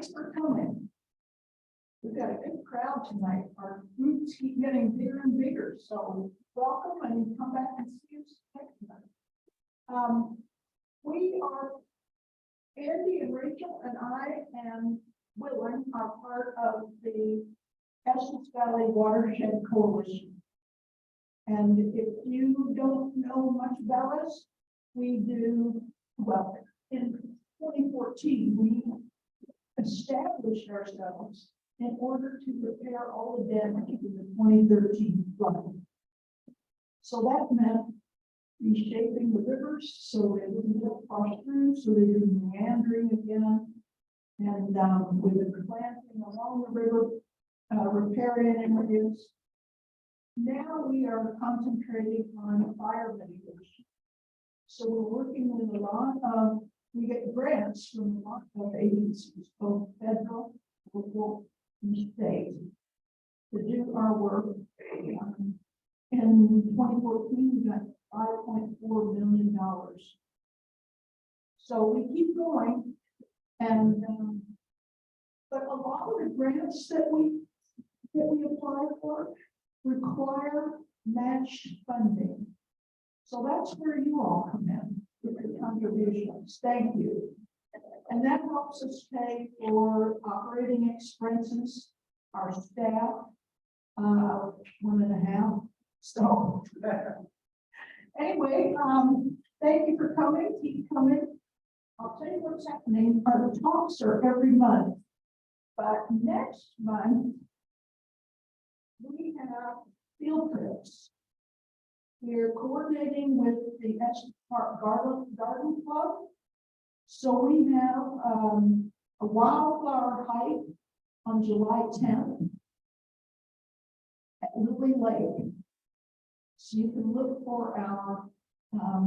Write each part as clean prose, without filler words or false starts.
Thanks for coming. We've got a good crowd tonight. Our groups keep getting bigger and bigger, so welcome and come back and see us next time. We are, Andy and Rachel and I and Willen are part of the Estes Valley Watershed Coalition. And if you don't know much about us, we do, well, in 2014, we established ourselves in order to repair all the damage in the 2013 flood. So that meant reshaping the rivers so they wouldn't get washed through, so they didn't meandering again, and with the planting along the river, repairing areas. Now we are concentrating on fire mitigation. So we're working with a lot of, we get grants from a lot of agencies, both federal, local, and state, to do our work. In 2014, we got $5.4 million. So we keep going, and but a lot of the grants that we apply for require matched funding. So that's where you all come in with your contributions. Thank you. And that helps us pay for operating expenses, our staff, 1.5. So anyway, thank you for coming. Keep coming. I'll tell you what's happening. Our talks are every month, but next month we have field trips. We're coordinating with the Estes Park Garden Club. So we have a wildflower hike on July 10th at Lily Lake. So you can look for our,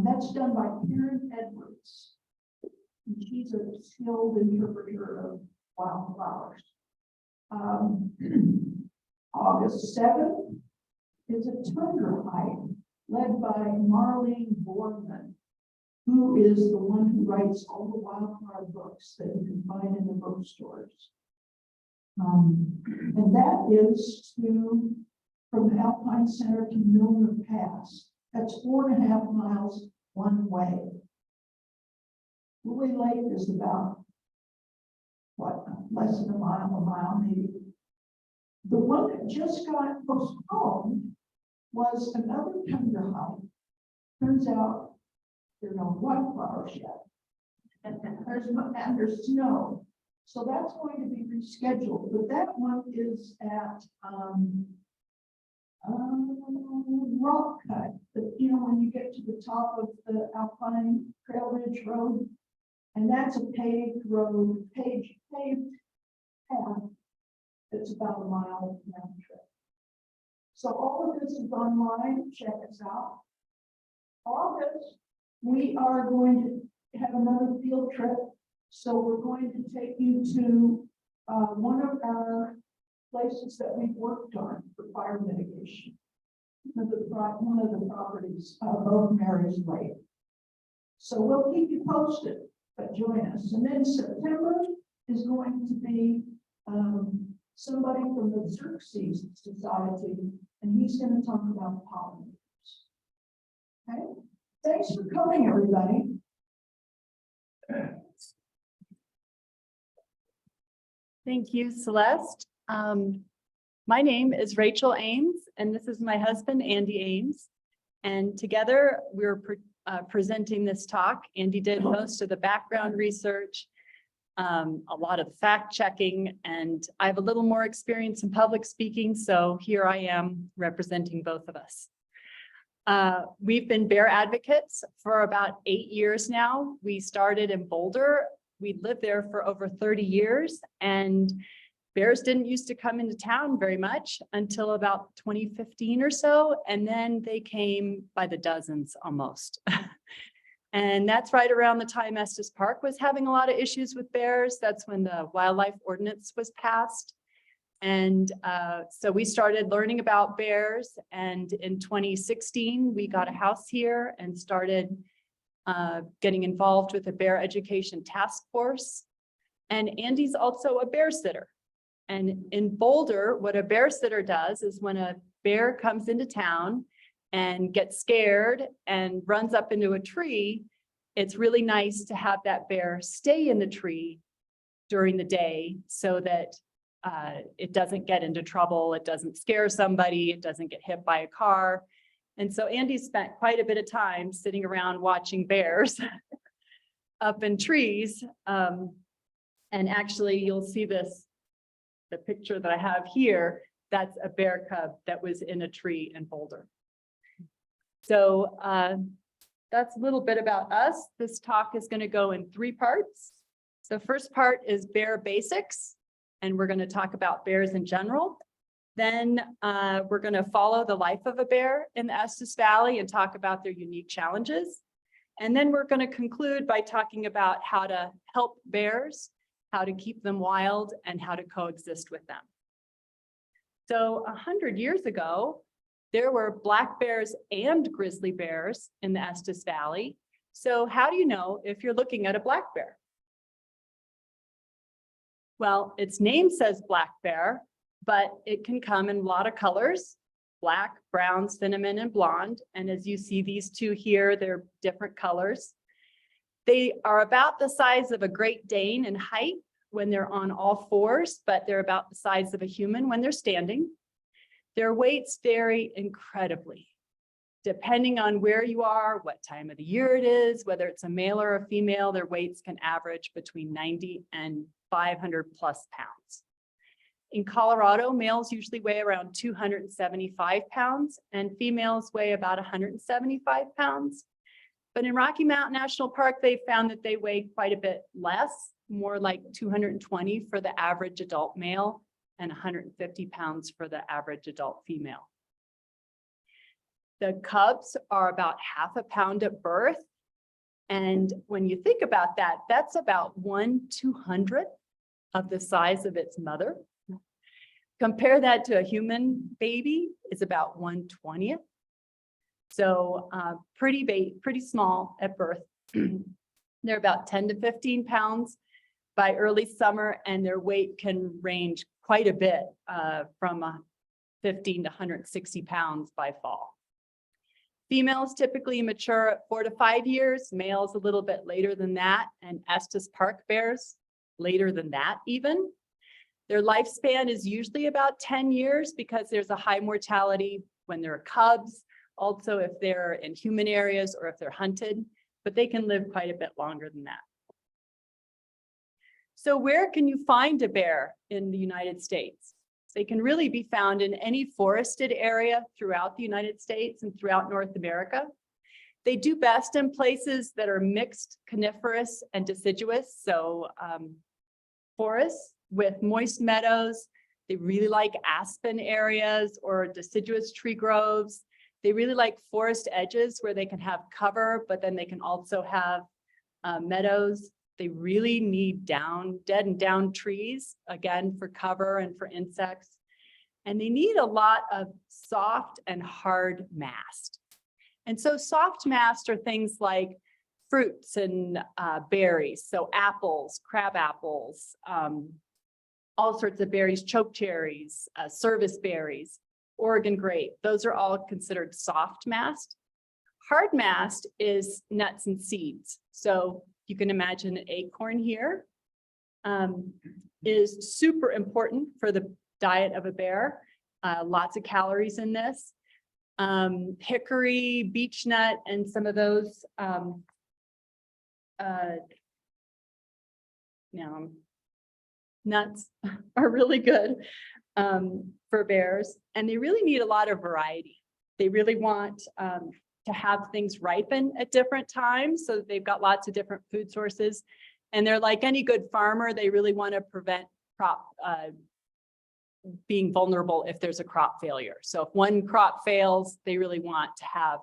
that's done by Karen Edwards. And she's a skilled interpreter of wildflowers. August 7th is a tundra hike led by Marlene Boardman, who is the one who writes all the wildflower books that you can find in the bookstores. And that is from the Alpine Center to Milner Pass. That's 4.5 miles one way. Lily Lake is about, what, less than a mile maybe. The one that just got postponed was another tundra hike. Turns out there's no wildflowers yet. And there's snow. So that's going to be rescheduled. But that one is at Rock Cut. But you know, when you get to the top of the Alpine Trail Ridge Road, and that's a paved road, paved path. It's about a mile round trip. So all of this is online. Check us out. August, we are going to have another field trip. So we're going to take you to one of our places that we've worked on for fire mitigation. One of the properties above Mary's Lake. So we'll keep you posted, but join us. And then September is going to be somebody from the Xerxes Society, and he's going to talk about pollinators. Okay, thanks for coming, everybody. Thank you, Celeste. My name is Rachel Ames, and this is my husband, Andy Ames. And together we're presenting this talk. Andy did most of the background research, a lot of fact checking, and I have a little more experience in public speaking, so here I am representing both of us. We've been bear advocates for about 8 years now. We started in Boulder. We lived there for over 30 years, and bears didn't used to come into town very much until about 2015 or so, and then they came by the dozens almost. And that's right around the time Estes Park was having a lot of issues with bears. That's when the wildlife ordinance was passed. And so we started learning about bears. And in 2016, we got a house here and started getting involved with a bear education task force. And Andy's also a bear sitter. And in Boulder, what a bear sitter does is when a bear comes into town and gets scared and runs up into a tree, it's really nice to have that bear stay in the tree during the day so that it doesn't get into trouble, it doesn't scare somebody, it doesn't get hit by a car. And so Andy spent quite a bit of time sitting around watching bears up in trees. And actually, you'll see this, the picture that I have here, that's a bear cub that was in a tree in Boulder. So that's a little bit about us. This talk is going to go in 3 parts. The first part is bear basics, and we're going to talk about bears in general. Then we're going to follow the life of a bear in the Estes Valley and talk about their unique challenges. And then we're going to conclude by talking about how to help bears, how to keep them wild, and how to coexist with them. So 100 years ago, there were black bears and grizzly bears in the Estes Valley. So how do you know if you're looking at a black bear? Well, its name says black bear, but it can come in a lot of colors: black, brown, cinnamon, and blonde. And as you see these 2 here, they're different colors. They are about the size of a Great Dane in height when they're on all 4s, but they're about the size of a human when they're standing. Their weights vary incredibly, depending on where you are, what time of the year it is, whether it's a male or a female. Their weights can average between 90 and 500 plus pounds. In Colorado, males usually weigh around 275 pounds and females weigh about 175 pounds. But in Rocky Mountain National Park, they found that they weigh quite a bit less, more like 220 for the average adult male and 150 pounds for the average adult female. The cubs are about half a pound at birth. And when you think about that, that's about 1/200th of the size of its mother. Compare that to a human baby, it's about 1/20th. So pretty small at birth. They're about 10 to 15 pounds by early summer, and their weight can range quite a bit from 15 to 160 pounds by fall. Females typically mature at 4 to 5 years, males a little bit later than that, and Estes Park bears later than that even. Their lifespan is usually about 10 years because there's a high mortality when they're cubs, also if they're in human areas or if they're hunted, but they can live quite a bit longer than that. So where can you find a bear in the United States? They can really be found in any forested area throughout the United States and throughout North America. They do best in places that are mixed coniferous and deciduous, so forests with moist meadows. They really like aspen areas or deciduous tree groves. They really like forest edges where they can have cover, but then they can also have meadows. They really need dead and down trees, again, for cover and for insects. And they need a lot of soft and hard mast. And so soft mast are things like fruits and berries. So apples, crab apples, all sorts of berries, choke cherries, service berries, Oregon grape. Those are all considered soft mast. Hard mast is nuts and seeds. So you can imagine an acorn here is super important for the diet of a bear. Lots of calories in this. Hickory, beech nut, and some of those nuts are really good for bears, and they really need a lot of variety. They really want to have things ripen at different times, so they've got lots of different food sources. And they're like any good farmer, they really want to prevent crop being vulnerable if there's a crop failure. So if one crop fails, they really want to have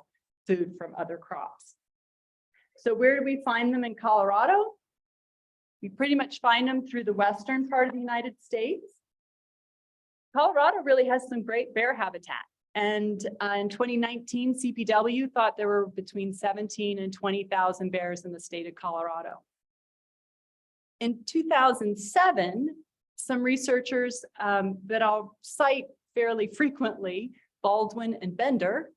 food from other crops. So where do we find them in Colorado? We pretty much find them through the western part of the United States. Colorado really has some great bear habitat. And in 2019, CPW thought there were between 17 and 20,000 bears in the state of Colorado. In 2007, some researchers that I'll cite fairly frequently, Baldwin and Bender,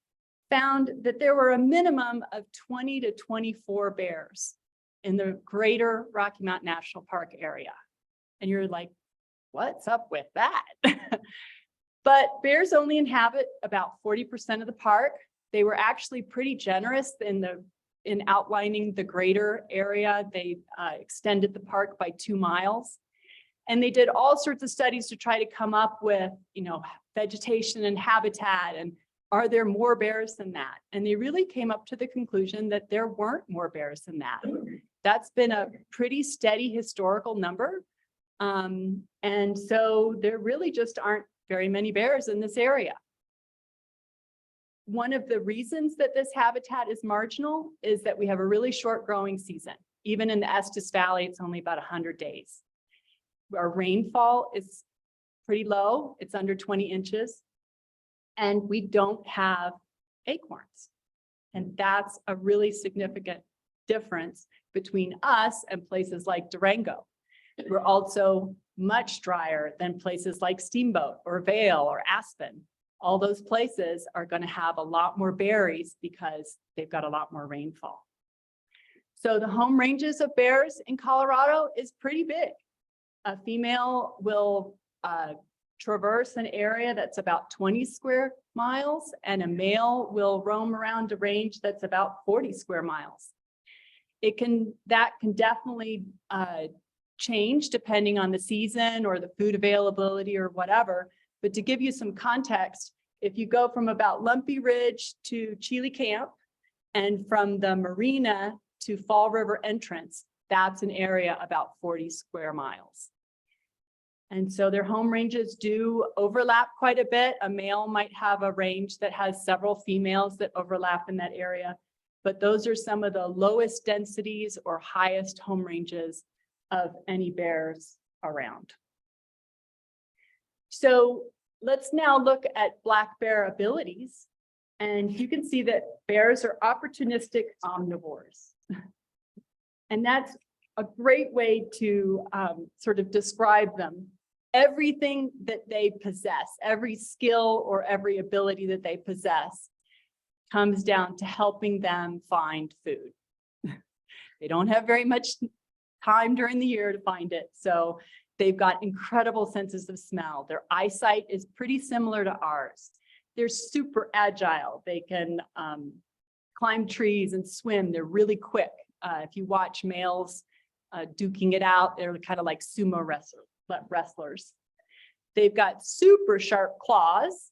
found that there were a minimum of 20 to 24 bears in the greater Rocky Mountain National Park area. And you're like, what's up with that? But bears only inhabit about 40% of the park. They were actually pretty generous in outlining the greater area. They extended the park by 2 miles. And they did all sorts of studies to try to come up with, vegetation and habitat, and are there more bears than that? And they really came up to the conclusion that there weren't more bears than that. That's been a pretty steady historical number. And so there really just aren't very many bears in this area. One of the reasons that this habitat is marginal is that we have a really short growing season. Even in the Estes Valley, it's only about 100 days. Our rainfall is pretty low. It's under 20 inches. And we don't have acorns. And that's a really significant difference between us and places like Durango. We're also much drier than places like Steamboat or Vail or Aspen. All those places are going to have a lot more berries because they've got a lot more rainfall. So the home ranges of bears in Colorado is pretty big. A female will traverse an area that's about 20 square miles, and a male will roam around a range that's about 40 square miles. That can definitely change depending on the season or the food availability or whatever. But to give you some context, if you go from about Lumpy Ridge to Chile Camp and from the marina to Fall River entrance, that's an area about 40 square miles. And so their home ranges do overlap quite a bit. A male might have a range that has several females that overlap in that area, but those are some of the lowest densities or highest home ranges of any bears around. So let's now look at black bear abilities. And you can see that bears are opportunistic omnivores. And that's a great way to sort of describe them. Everything that they possess, every skill or every ability that they possess comes down to helping them find food. They don't have very much time during the year to find it. So they've got incredible senses of smell. Their eyesight is pretty similar to ours. They're super agile. They can climb trees and swim. They're really quick. If you watch males duking it out, they're kind of like sumo wrestlers. They've got super sharp claws,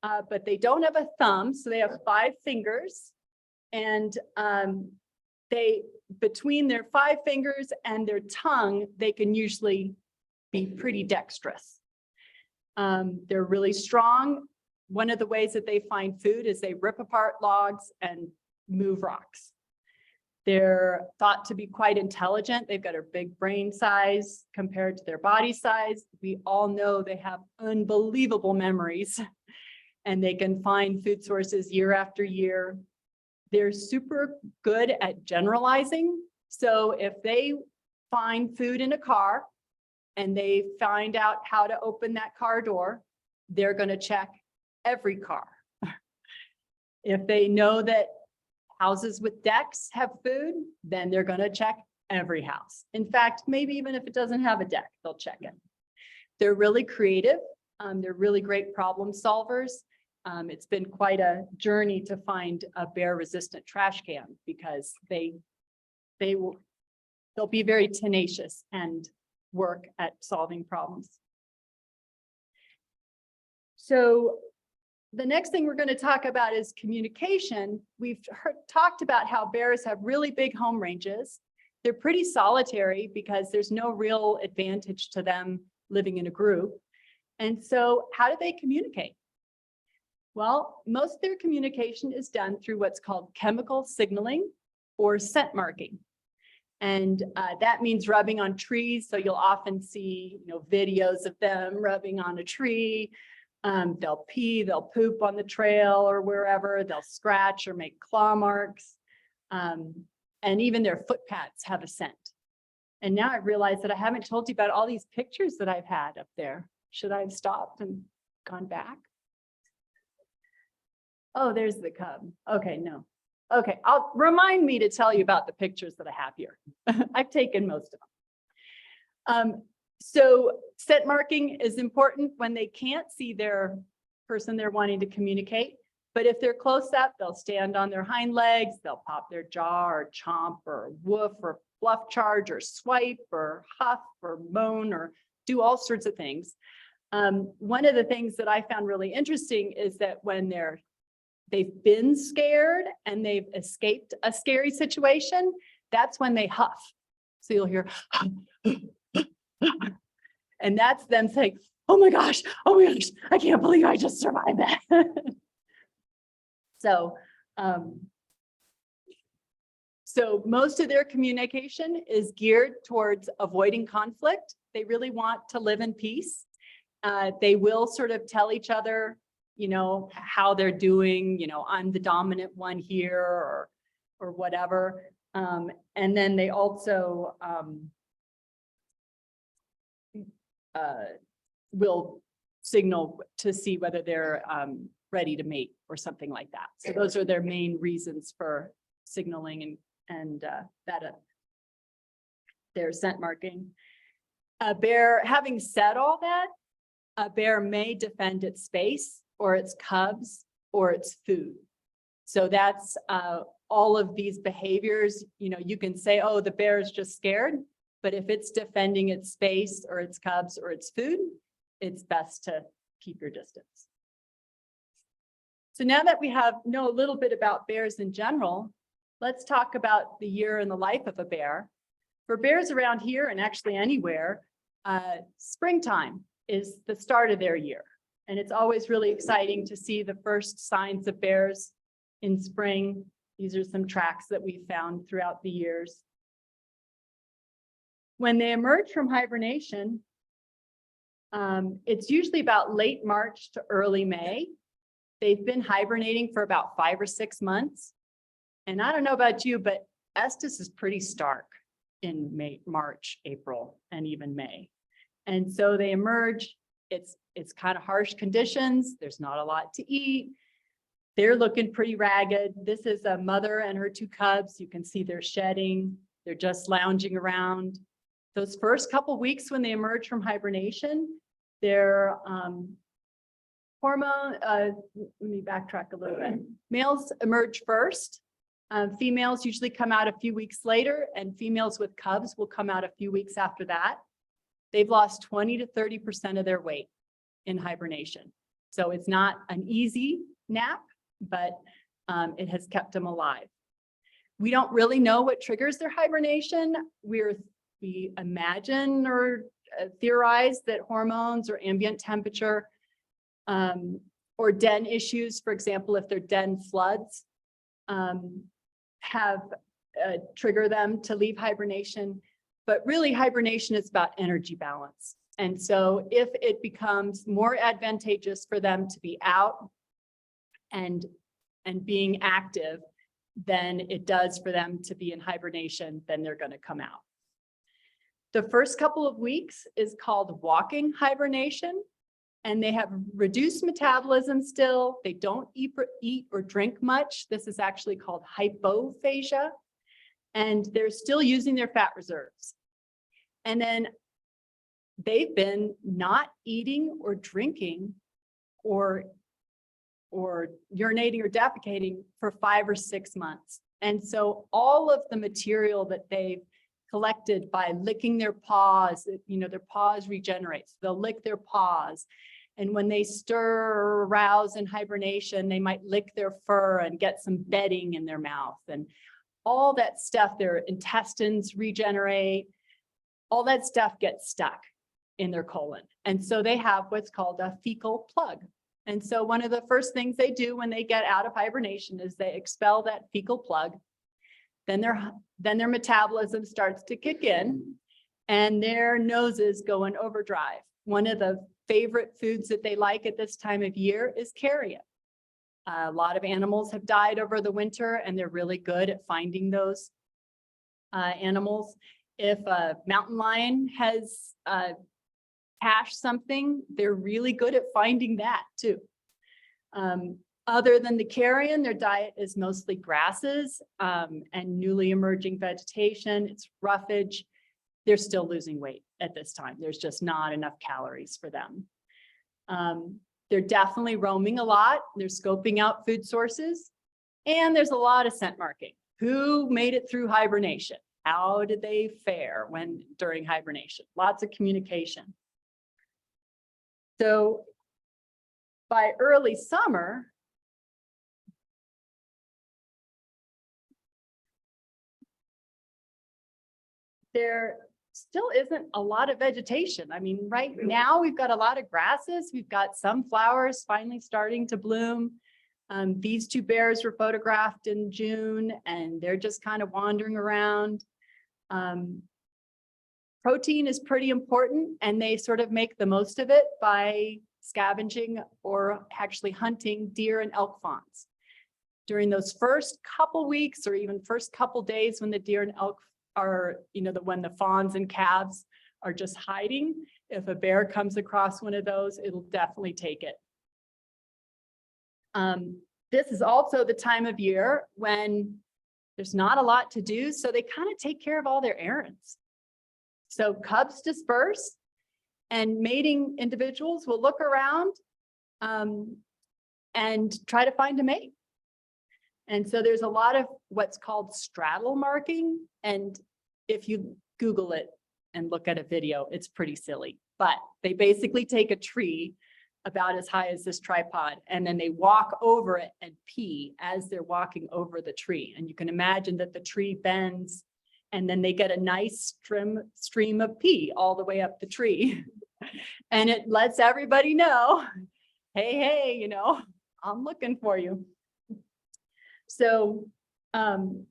but they don't have a thumb. So they have 5 fingers, and between their 5 fingers and their tongue, they can usually be pretty dexterous. They're really strong. One of the ways that they find food is they rip apart logs and move rocks. They're thought to be quite intelligent. They've got a big brain size compared to their body size. We all know they have unbelievable memories, and they can find food sources year after year. They're super good at generalizing. So if they find food in a car and they find out how to open that car door, they're going to check every car. If they know that houses with decks have food, then they're going to check every house. In fact, maybe even if it doesn't have a deck, they'll check it. They're really creative. They're really great problem solvers. It's been quite a journey to find a bear-resistant trash can because they'll be very tenacious and work at solving problems. So the next thing we're going to talk about is communication. We've talked about how bears have really big home ranges. They're pretty solitary because there's no real advantage to them living in a group. And so how do they communicate? Well, most of their communication is done through what's called chemical signaling or scent marking. And that means rubbing on trees. So you'll often see, videos of them rubbing on a tree. They'll pee, they'll poop on the trail or wherever, they'll scratch or make claw marks. And even their foot pads have a scent. And now I realize that I haven't told you about all these pictures that I've had up there. Should I have stopped and gone back? Oh, there's the cub. Okay, no. Okay, remind me to tell you about the pictures that I have here. I've taken most of them. So scent marking is important when they can't see their person they're wanting to communicate. But if they're close up, they'll stand on their hind legs, they'll pop their jaw or chomp or woof or bluff charge or swipe or huff or moan or do all sorts of things. One of the things that I found really interesting is that when they've been scared and they've escaped a scary situation, that's when they huff. So you'll hear, and that's them saying, oh my gosh, I can't believe I just survived that. So most of their communication is geared towards avoiding conflict. They really want to live in peace. They will sort of tell each other, how they're doing, I'm the dominant one here or whatever. And then they also will signal to see whether they're ready to mate or something like that. So those are their main reasons for signaling and their scent marking. A bear, having said all that, a bear may defend its space or its cubs or its food. So that's all of these behaviors. You can say, oh, the bear is just scared, but if it's defending its space or its cubs or its food, it's best to keep your distance. So now that we know a little bit about bears in general, let's talk about the year in the life of a bear. For bears around here and actually anywhere, springtime is the start of their year. And it's always really exciting to see the first signs of bears in spring. These are some tracks that we found throughout the years. When they emerge from hibernation, it's usually about late March to early May. They've been hibernating for about 5 or 6 months. And I don't know about you, but Estes is pretty stark in March, April, and even May. And so they emerge, it's kind of harsh conditions. There's not a lot to eat. They're looking pretty ragged. This is a mother and her 2 cubs. You can see they're shedding. They're just lounging around. Those first couple weeks when they emerge from hibernation, their hormone, let me backtrack a little bit. Males emerge first. Females usually come out a few weeks later, and females with cubs will come out a few weeks after that. They've lost 20 to 30% of their weight in hibernation. So it's not an easy nap, but it has kept them alive. We don't really know what triggers their hibernation. We imagine or theorize that hormones or ambient temperature or den issues, for example, if their den floods, have trigger them to leave hibernation. But really, hibernation is about energy balance. And so if it becomes more advantageous for them to be out and being active than it does for them to be in hibernation, then they're going to come out. The first couple of weeks is called walking hibernation, and they have reduced metabolism still. They don't eat or drink much. This is actually called hypophagia. And they're still using their fat reserves. And then they've been not eating or drinking or urinating or defecating for 5 or 6 months. And so all of the material that they've collected by licking their paws, their paws regenerate. So they'll lick their paws. And when they stir or arouse in hibernation, they might lick their fur and get some bedding in their mouth. And all that stuff, their intestines regenerate, all that stuff gets stuck in their colon. And so they have what's called a fecal plug. And so one of the first things they do when they get out of hibernation is they expel that fecal plug. Then their metabolism starts to kick in and their noses go in overdrive. One of the favorite foods that they like at this time of year is carrion. A lot of animals have died over the winter and they're really good at finding those animals. If a mountain lion has cached something, they're really good at finding that too. Other than the carrion, their diet is mostly grasses and newly emerging vegetation. It's roughage. They're still losing weight at this time. There's just not enough calories for them. They're definitely roaming a lot. They're scoping out food sources. And there's a lot of scent marking. Who made it through hibernation? How did they fare during hibernation? Lots of communication. So by early summer, there still isn't a lot of vegetation. I mean, right now we've got a lot of grasses. We've got some flowers finally starting to bloom. These two bears were photographed in June and they're just kind of wandering around. Protein is pretty important and they sort of make the most of it by scavenging or actually hunting deer and elk fawns. During those first couple weeks or even first couple days when the deer and elk are, when the fawns and calves are just hiding, if a bear comes across one of those, it'll definitely take it. This is also the time of year when there's not a lot to do, so they kind of take care of all their errands. So cubs disperse and mating individuals will look around and try to find a mate. And so there's a lot of what's called straddle marking. And if you Google it and look at a video, it's pretty silly. But they basically take a tree about as high as this tripod, and then they walk over it and pee as they're walking over the tree. And you can imagine that the tree bends, and then they get a nice stream of pee all the way up the tree. And it lets everybody know, hey, I'm looking for you. So, so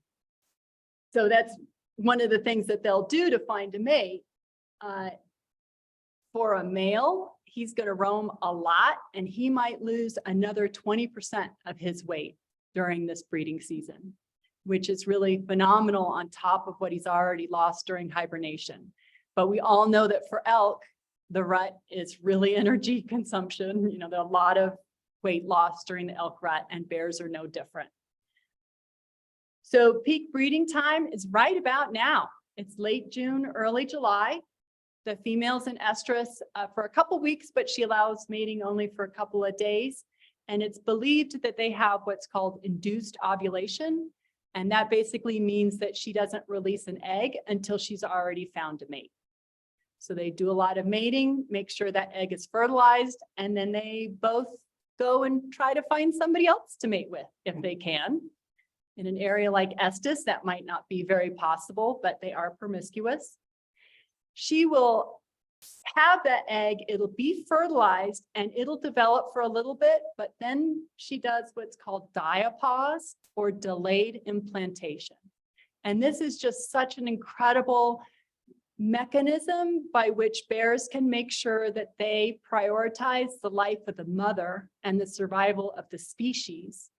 that's one of the things that they'll do to find a mate. For a male, he's going to roam a lot and he might lose another 20% of his weight during this breeding season, which is really phenomenal on top of what he's already lost during hibernation. But we all know that for elk, the rut is really energy consumption. There's a lot of weight loss during the elk rut, and bears are no different. So peak breeding time is right about now. It's late June, early July. The female's in estrus for a couple weeks, but she allows mating only for a couple of days. And it's believed that they have what's called induced ovulation. And that basically means that she doesn't release an egg until she's already found a mate. So they do a lot of mating, make sure that egg is fertilized, and then they both go and try to find somebody else to mate with if they can. In an area like Estes, that might not be very possible, but they are promiscuous. She will have that egg, it'll be fertilized and it'll develop for a little bit, but then she does what's called diapause or delayed implantation. And this is just such an incredible mechanism by which bears can make sure that they prioritize the life of the mother and the survival of the species,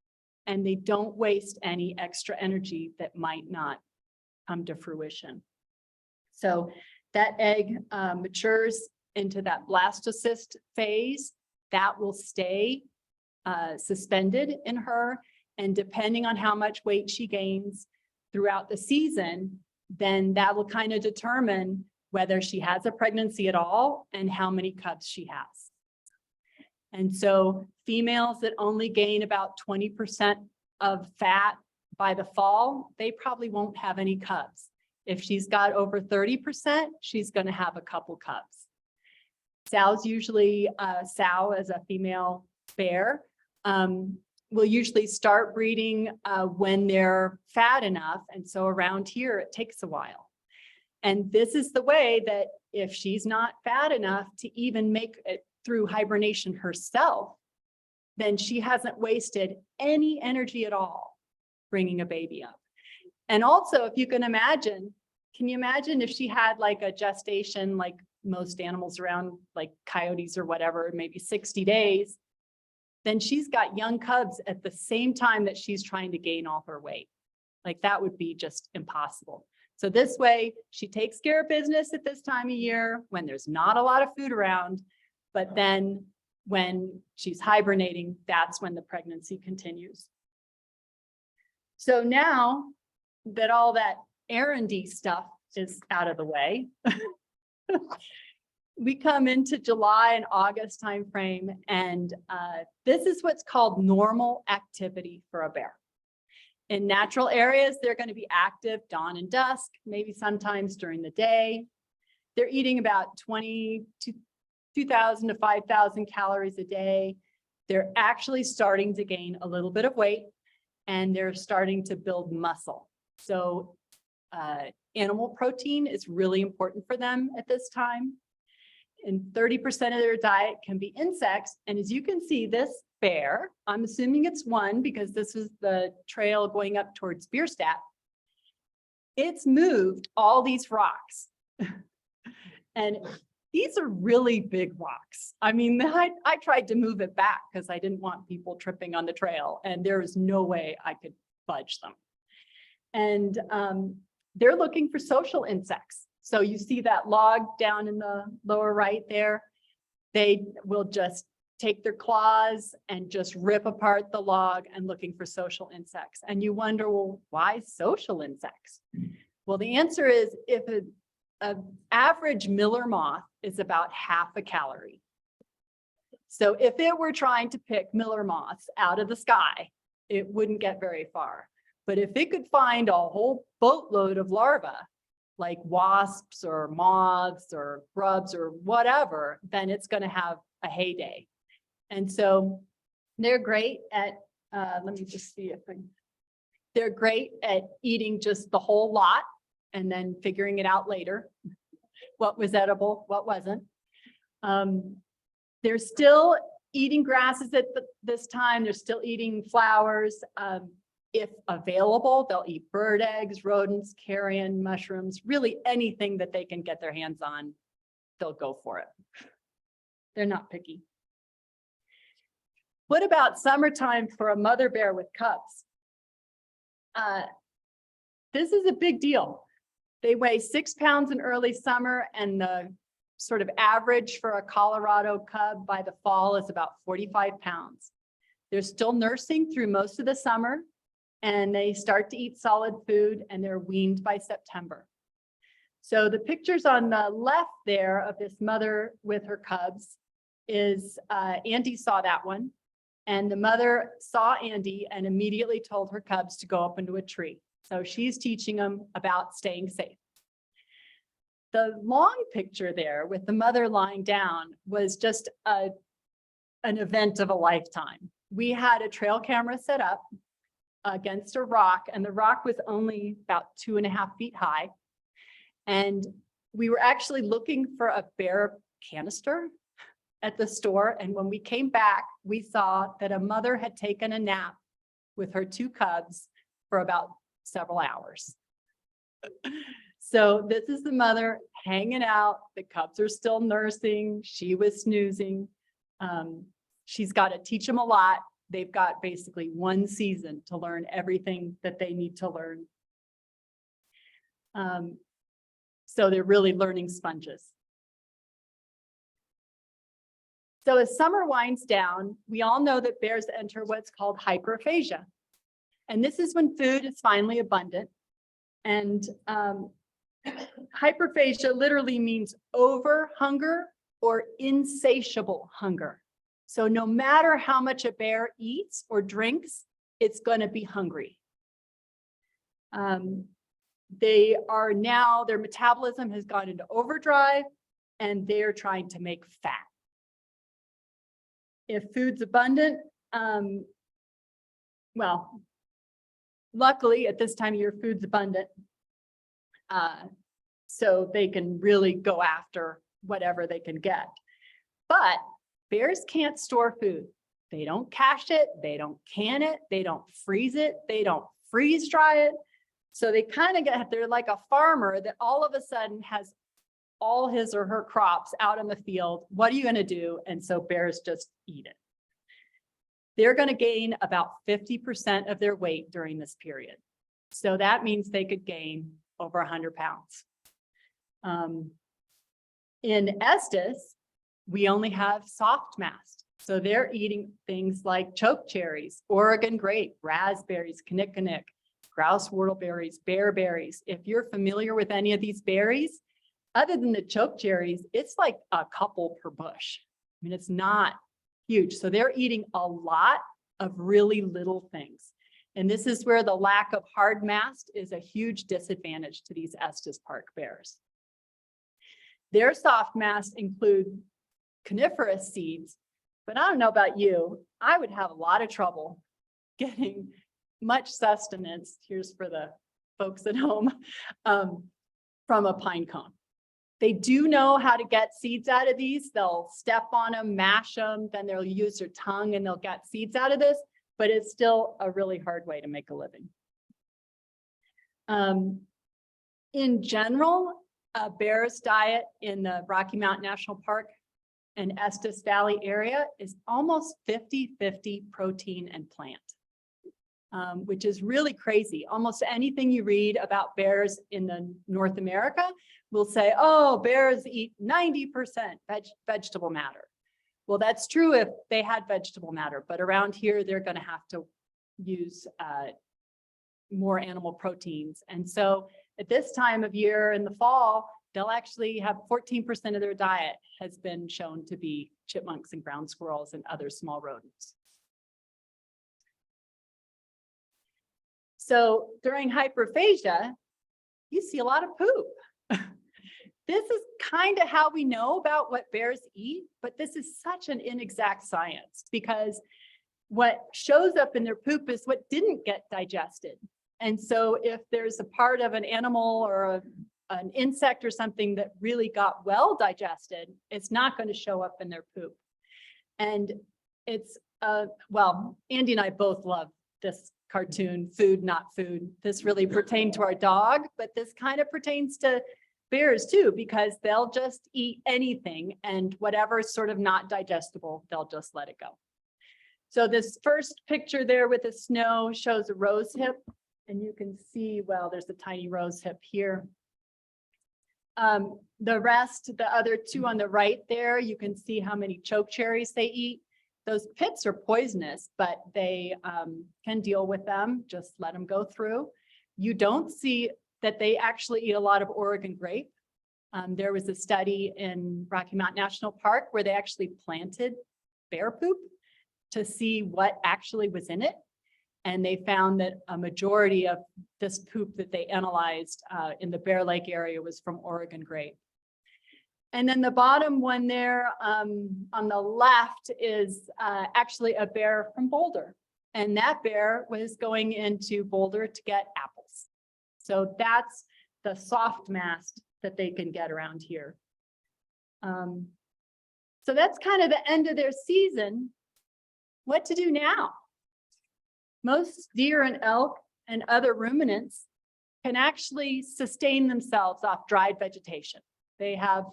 and they don't waste any extra energy that might not come to fruition. So that egg matures into that blastocyst phase. That will stay suspended in her. And depending on how much weight she gains throughout the season, then that will kind of determine whether she has a pregnancy at all and how many cubs she has. And so females that only gain about 20% of fat by the fall, they probably won't have any cubs. If she's got over 30%, she's going to have a couple cubs. Sows usually, sow as a female bear, will usually start breeding when they're fat enough. And so around here, it takes a while. And this is the way that if she's not fat enough to even make it through hibernation herself, then she hasn't wasted any energy at all bringing a baby up. And also, if you can imagine, can you imagine if she had like a gestation, like most animals around, like coyotes or whatever, maybe 60 days, then she's got young cubs at the same time that she's trying to gain all her weight. Like that would be just impossible. So this way, she takes care of business at this time of year when there's not a lot of food around, but then when she's hibernating, that's when the pregnancy continues. So now that all that errandy stuff is out of the way, we come into July and August timeframe, and this is what's called normal activity for a bear. In natural areas, they're going to be active dawn and dusk, maybe sometimes during the day. They're eating about 2,000 to 5,000 calories a day. They're actually starting to gain a little bit of weight, and they're starting to build muscle. So animal protein is really important for them at this time. And 30% of their diet can be insects. And as you can see, this bear, I'm assuming it's one because this is the trail going up towards Bierstadt. It's moved all these rocks. And these are really big rocks. I mean, I tried to move it back because I didn't want people tripping on the trail, and there is no way I could budge them. And they're looking for social insects. So you see that log down in the lower right there. They will just take their claws and just rip apart the log and looking for social insects. And you wonder, well, why social insects? Well, the answer is if an average miller moth is about half a calorie. So if it were trying to pick miller moths out of the sky, it wouldn't get very far. But if it could find a whole boatload of larvae, like wasps or moths or grubs or whatever, then it's going to have a heyday. And so they're great at, let me just see if they're great at eating just the whole lot and then figuring it out later. What was edible, what wasn't. They're still eating grasses at this time. They're still eating flowers. If available, they'll eat bird eggs, rodents, carrion, mushrooms, really anything that they can get their hands on, they'll go for it. They're not picky. What about summertime for a mother bear with cubs? This is a big deal. They weigh 6 pounds in early summer, and the sort of average for a Colorado cub by the fall is about 45 pounds. They're still nursing through most of the summer, and they start to eat solid food, and they're weaned by September. So the pictures on the left there of this mother with her cubs is, Andy saw that one, and the mother saw Andy and immediately told her cubs to go up into a tree. So she's teaching them about staying safe. The long picture there with the mother lying down was just an event of a lifetime. We had a trail camera set up against a rock, and the rock was only about 2.5 feet high. And we were actually looking for a bear canister at the store. And when we came back, we saw that a mother had taken a nap with her 2 cubs for about several hours. So this is the mother hanging out. The cubs are still nursing. She was snoozing. She's got to teach them a lot. They've got basically 1 season to learn everything that they need to learn. So they're really learning sponges. So as summer winds down, we all know that bears enter what's called hyperphagia. And this is when food is finally abundant. And hyperphagia literally means over hunger or insatiable hunger. So no matter how much a bear eats or drinks, it's going to be hungry. They are now, their metabolism has gone into overdrive, and they're trying to make fat. If food's abundant, well, luckily at this time of year, food's abundant. So they can really go after whatever they can get. But bears can't store food. They don't cache it, they don't can it, they don't freeze it, they don't freeze dry it. So they kind of they're like a farmer that all of a sudden has all his or her crops out in the field. What are you going to do? And so bears just eat it. They're going to gain about 50% of their weight during this period. So that means they could gain over 100 pounds. In Estes, we only have soft mast. So they're eating things like choke cherries, Oregon grape, raspberries, kinnikinnick, grouse whortleberries, bearberries. If you're familiar with any of these berries, other than the choke cherries, it's like a couple per bush. I mean, it's not huge. So they're eating a lot of really little things. And this is where the lack of hard mast is a huge disadvantage to these Estes Park bears. Their soft mast include coniferous seeds, but I don't know about you, I would have a lot of trouble getting much sustenance, here's for the folks at home, from a pine cone. They do know how to get seeds out of these. They'll step on them, mash them, then they'll use their tongue and they'll get seeds out of this, but it's still a really hard way to make a living. In general, a bear's diet in the Rocky Mountain National Park and Estes Valley area is almost 50-50 protein and plant, which is really crazy. Almost anything you read about bears in the North America will say, oh, bears eat 90% vegetable matter. Well, that's true if they had vegetable matter, but around here, they're going to have to use more animal proteins. And so at this time of year in the fall, they'll actually have 14% of their diet has been shown to be chipmunks and ground squirrels and other small rodents. So during hyperphagia, you see a lot of poop. This is kind of how we know about what bears eat, but this is such an inexact science because what shows up in their poop is what didn't get digested. And so if there's a part of an animal or an insect or something that really got well digested, it's not going to show up in their poop. And it's, well, Andy and I both love this cartoon, Food, Not Food. This really pertained to our dog, but this kind of pertains to bears too, because they'll just eat anything and whatever is sort of not digestible, they'll just let it go. So this first picture there with the snow shows a rose hip, and you can see, well, there's a tiny rose hip here. The rest, the other two on the right there, you can see how many choke cherries they eat. Those pits are poisonous, but they can deal with them. Just let them go through. You don't see that they actually eat a lot of Oregon grape. There was a study in Rocky Mountain National Park where they actually planted bear poop to see what actually was in it. And they found that a majority of this poop that they analyzed in the Bear Lake area was from Oregon grape. And then the bottom one there on the left is actually a bear from Boulder. And that bear was going into Boulder to get apples. So that's the soft mast that they can get around here. So that's kind of the end of their season. What to do now? Most deer and elk and other ruminants can actually sustain themselves off dried vegetation. They have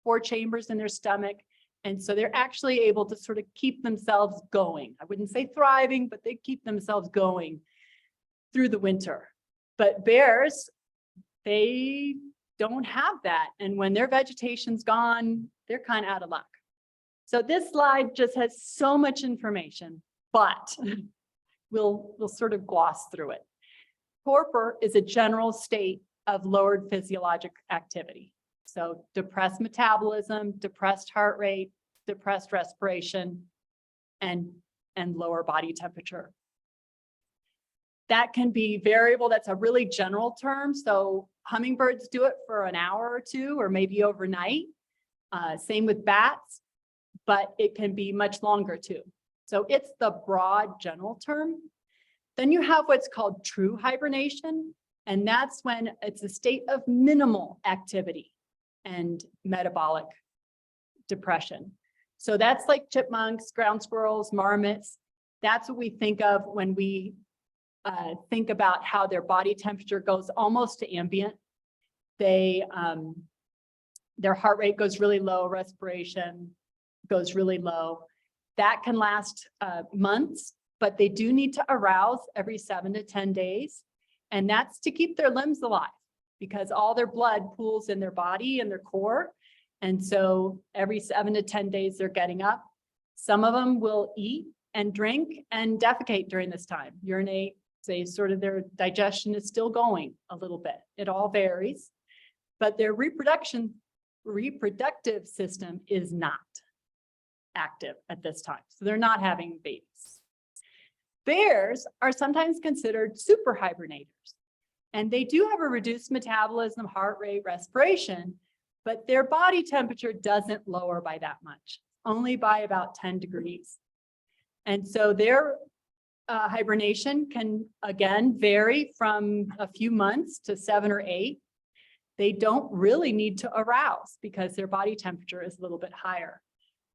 4 chambers in their stomach, and so they're actually able to sort of keep themselves going. I wouldn't say thriving, but they keep themselves going through the winter. But bears, they don't have that. And when their vegetation's gone, they're kind of out of luck. So this slide just has so much information, but we'll sort of gloss through it. Torpor is a general state of lowered physiologic activity. So depressed metabolism, depressed heart rate, depressed respiration, and lower body temperature. That can be variable. That's a really general term. So hummingbirds do it for an hour or two, or maybe overnight. Same with bats, but it can be much longer too. So it's the broad general term. Then you have what's called true hibernation, and that's when it's a state of minimal activity and metabolic depression. So that's like chipmunks, ground squirrels, marmots. That's what we think of when we think about how their body temperature goes almost to ambient. They, their heart rate goes really low, respiration goes really low. That can last months, but they do need to arouse every 7 to 10 days. And that's to keep their limbs alive, because all their blood pools in their body and their core. And so every 7 to 10 days, they're getting up. Some of them will eat and drink and defecate during this time, urinate, say sort of their digestion is still going a little bit. It all varies, but their reproductive system is not active at this time. So they're not having babies. Bears are sometimes considered super hibernators, and they do have a reduced metabolism, heart rate, respiration, but their body temperature doesn't lower by that much, only by about 10 degrees. And so their hibernation can, again, vary from a few months to 7 or 8. They don't really need to arouse because their body temperature is a little bit higher.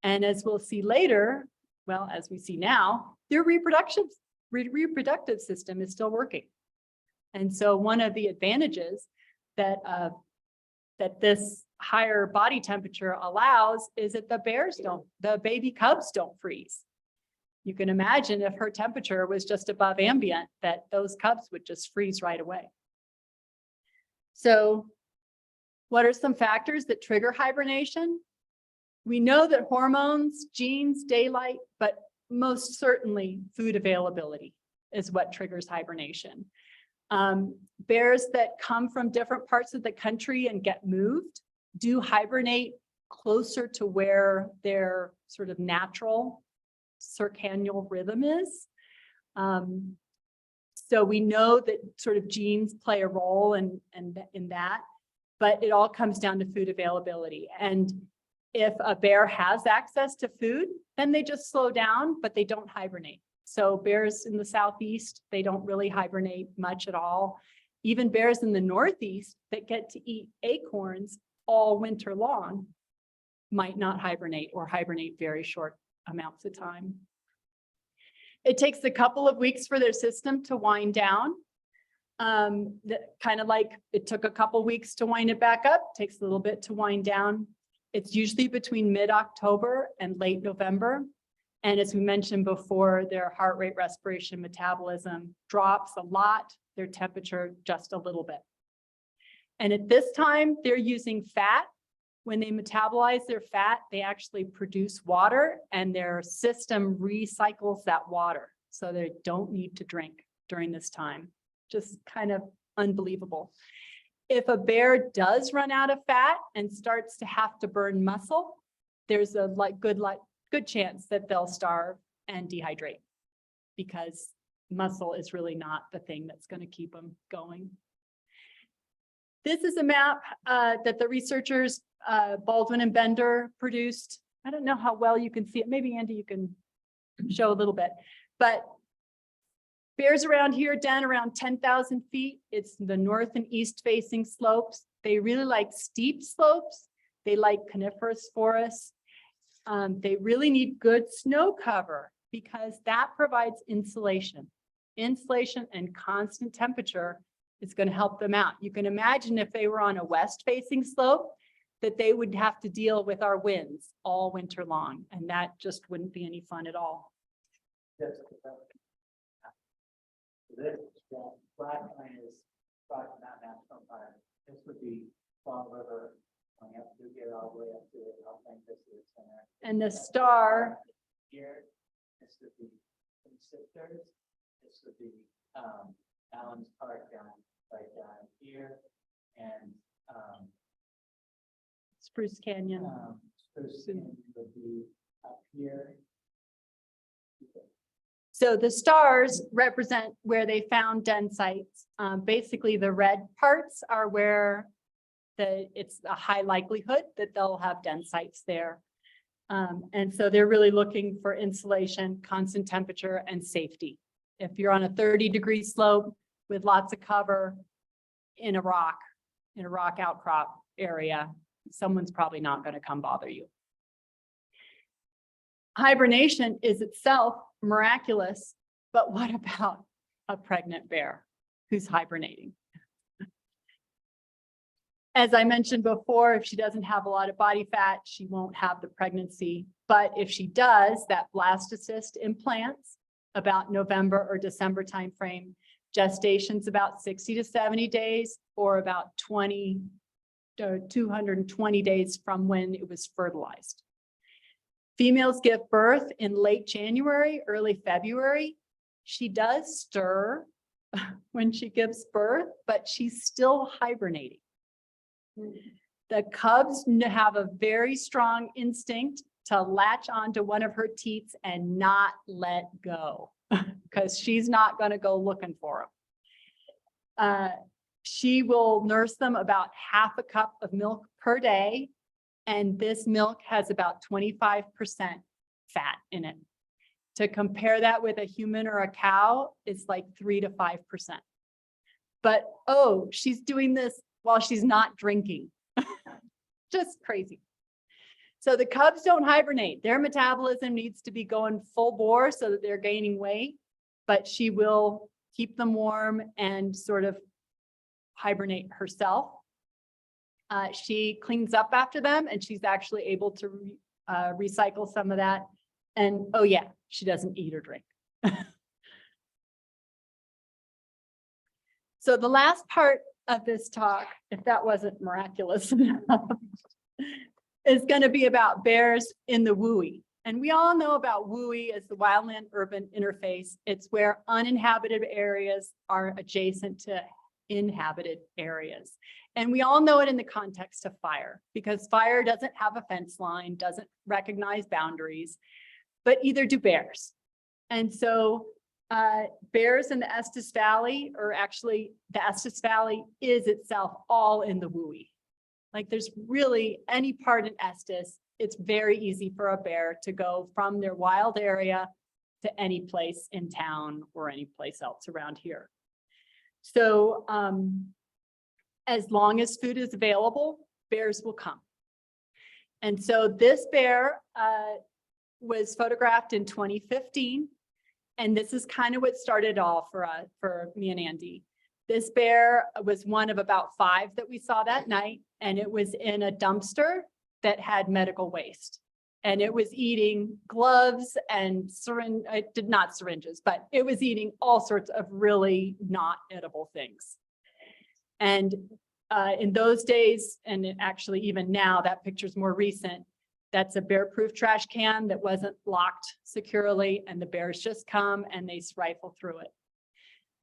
And as we'll see later, well, as we see now, their reproductive system is still working. And so one of the advantages that this higher body temperature allows is that the baby cubs don't freeze. You can imagine if her temperature was just above ambient, that those cubs would just freeze right away. So what are some factors that trigger hibernation? We know that hormones, genes, daylight, but most certainly food availability is what triggers hibernation. Bears that come from different parts of the country and get moved do hibernate closer to where their sort of natural circadian rhythm is. So we know that sort of genes play a role in that, but it all comes down to food availability. And if a bear has access to food, then they just slow down, but they don't hibernate. So bears in the Southeast, they don't really hibernate much at all. Even bears in the Northeast that get to eat acorns all winter long might not hibernate or hibernate very short amounts of time. It takes a couple of weeks for their system to wind down. Kind of like it took a couple weeks to wind it back up, takes a little bit to wind down. It's usually between mid-October and late November. And as we mentioned before, their heart rate, respiration, metabolism drops a lot, their temperature just a little bit. And at this time, they're using fat. When they metabolize their fat, they actually produce water and their system recycles that water. So they don't need to drink during this time. Just kind of unbelievable. If a bear does run out of fat and starts to have to burn muscle, there's a good chance that they'll starve and dehydrate because muscle is really not the thing that's going to keep them going. This is a map that the researchers, Baldwin and Bender, produced. I don't know how well you can see it. Maybe Andy, you can show a little bit, but bears around here, down around 10,000 feet. It's the north and east facing slopes. They really like steep slopes. They like coniferous forests. They really need good snow cover because that provides insulation. Insulation and constant temperature is going to help them out. You can imagine if they were on a west facing slope that they would have to deal with our winds all winter long. And that just wouldn't be any fun at all. Yes. This black line is Rocky Mountain National Park. This would be Fall River. Going up to get all the way up to it. I'll think this is center. And the star Here, this would be Sisters. This would be Allen's Park right down here, and Spruce Canyon. Spruce Canyon would be up here. So the stars represent where they found den sites. Basically, the red parts are where it's a high likelihood that they'll have den sites there. And so they're really looking for insulation, constant temperature, and safety. If you're on a 30-degree slope with lots of cover in a rock outcrop area, someone's probably not going to come bother you. Hibernation is itself miraculous, but what about a pregnant bear who's hibernating? As I mentioned before, if she doesn't have a lot of body fat, she won't have the pregnancy. But if she does, that blastocyst implants about November or December timeframe, Gestation's about 60 to 70 days, or about 20 to 220 days from when it was fertilized. Females give birth in late January, early February. She does stir when she gives birth, but she's still hibernating. The cubs have a very strong instinct to latch onto one of her teats and not let go, because she's not going to go looking for them. She will nurse them about half a cup of milk per day, and this milk has about 25% fat in it. To compare that with a human or a cow, it's like 3 to 5%. But oh, she's doing this while she's not drinking. Just crazy. So the cubs don't hibernate. Their metabolism needs to be going full bore so that they're gaining weight, but she will keep them warm and sort of hibernate herself. She cleans up after them, and she's actually able to recycle some of that. And oh yeah, she doesn't eat or drink. So the last part of this talk, if that wasn't miraculous enough, is going to be about bears in the WUI. And we all know about WUI as the wildland-urban interface. It's where uninhabited areas are adjacent to inhabited areas. And we all know it in the context of fire, because fire doesn't have a fence line, doesn't recognize boundaries, but either do bears. And so bears in the Estes Valley, or actually the Estes Valley is itself all in the WUI. Like there's really any part in Estes, it's very easy for a bear to go from their wild area to any place in town or any place else around here. So as long as food is available, bears will come. And so this bear was photographed in 2015. And this is kind of what started all for me and Andy. This bear was one of about 5 that we saw that night, and it was in a dumpster that had medical waste. And it was eating gloves and not syringes, but it was eating all sorts of really not edible things. And in those days, and actually even now, that picture's more recent, that's a bear-proof trash can that wasn't locked securely, and the bears just come and they rifle through it.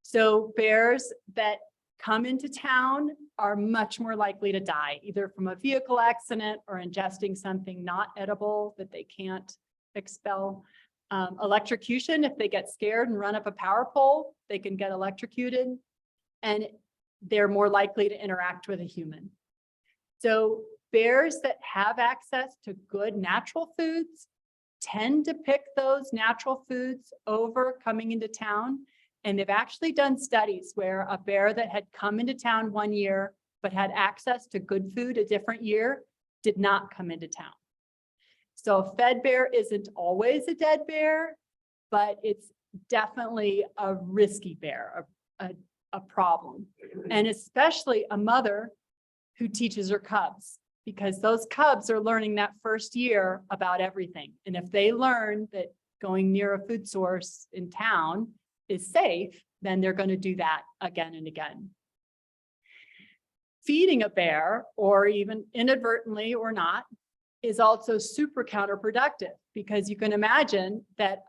So bears that come into town are much more likely to die, either from a vehicle accident or ingesting something not edible that they can't expel. Electrocution, if they get scared and run up a power pole, they can get electrocuted, and they're more likely to interact with a human. So bears that have access to good natural foods tend to pick those natural foods over coming into town. And they've actually done studies where a bear that had come into town one year but had access to good food a different year did not come into town. So a fed bear isn't always a dead bear, but it's definitely a risky bear, a problem. And especially a mother who teaches her cubs, because those cubs are learning that first year about everything. And if they learn that going near a food source in town is safe, then they're going to do that again and again. Feeding a bear, or even inadvertently or not, is also super counterproductive, because you can imagine that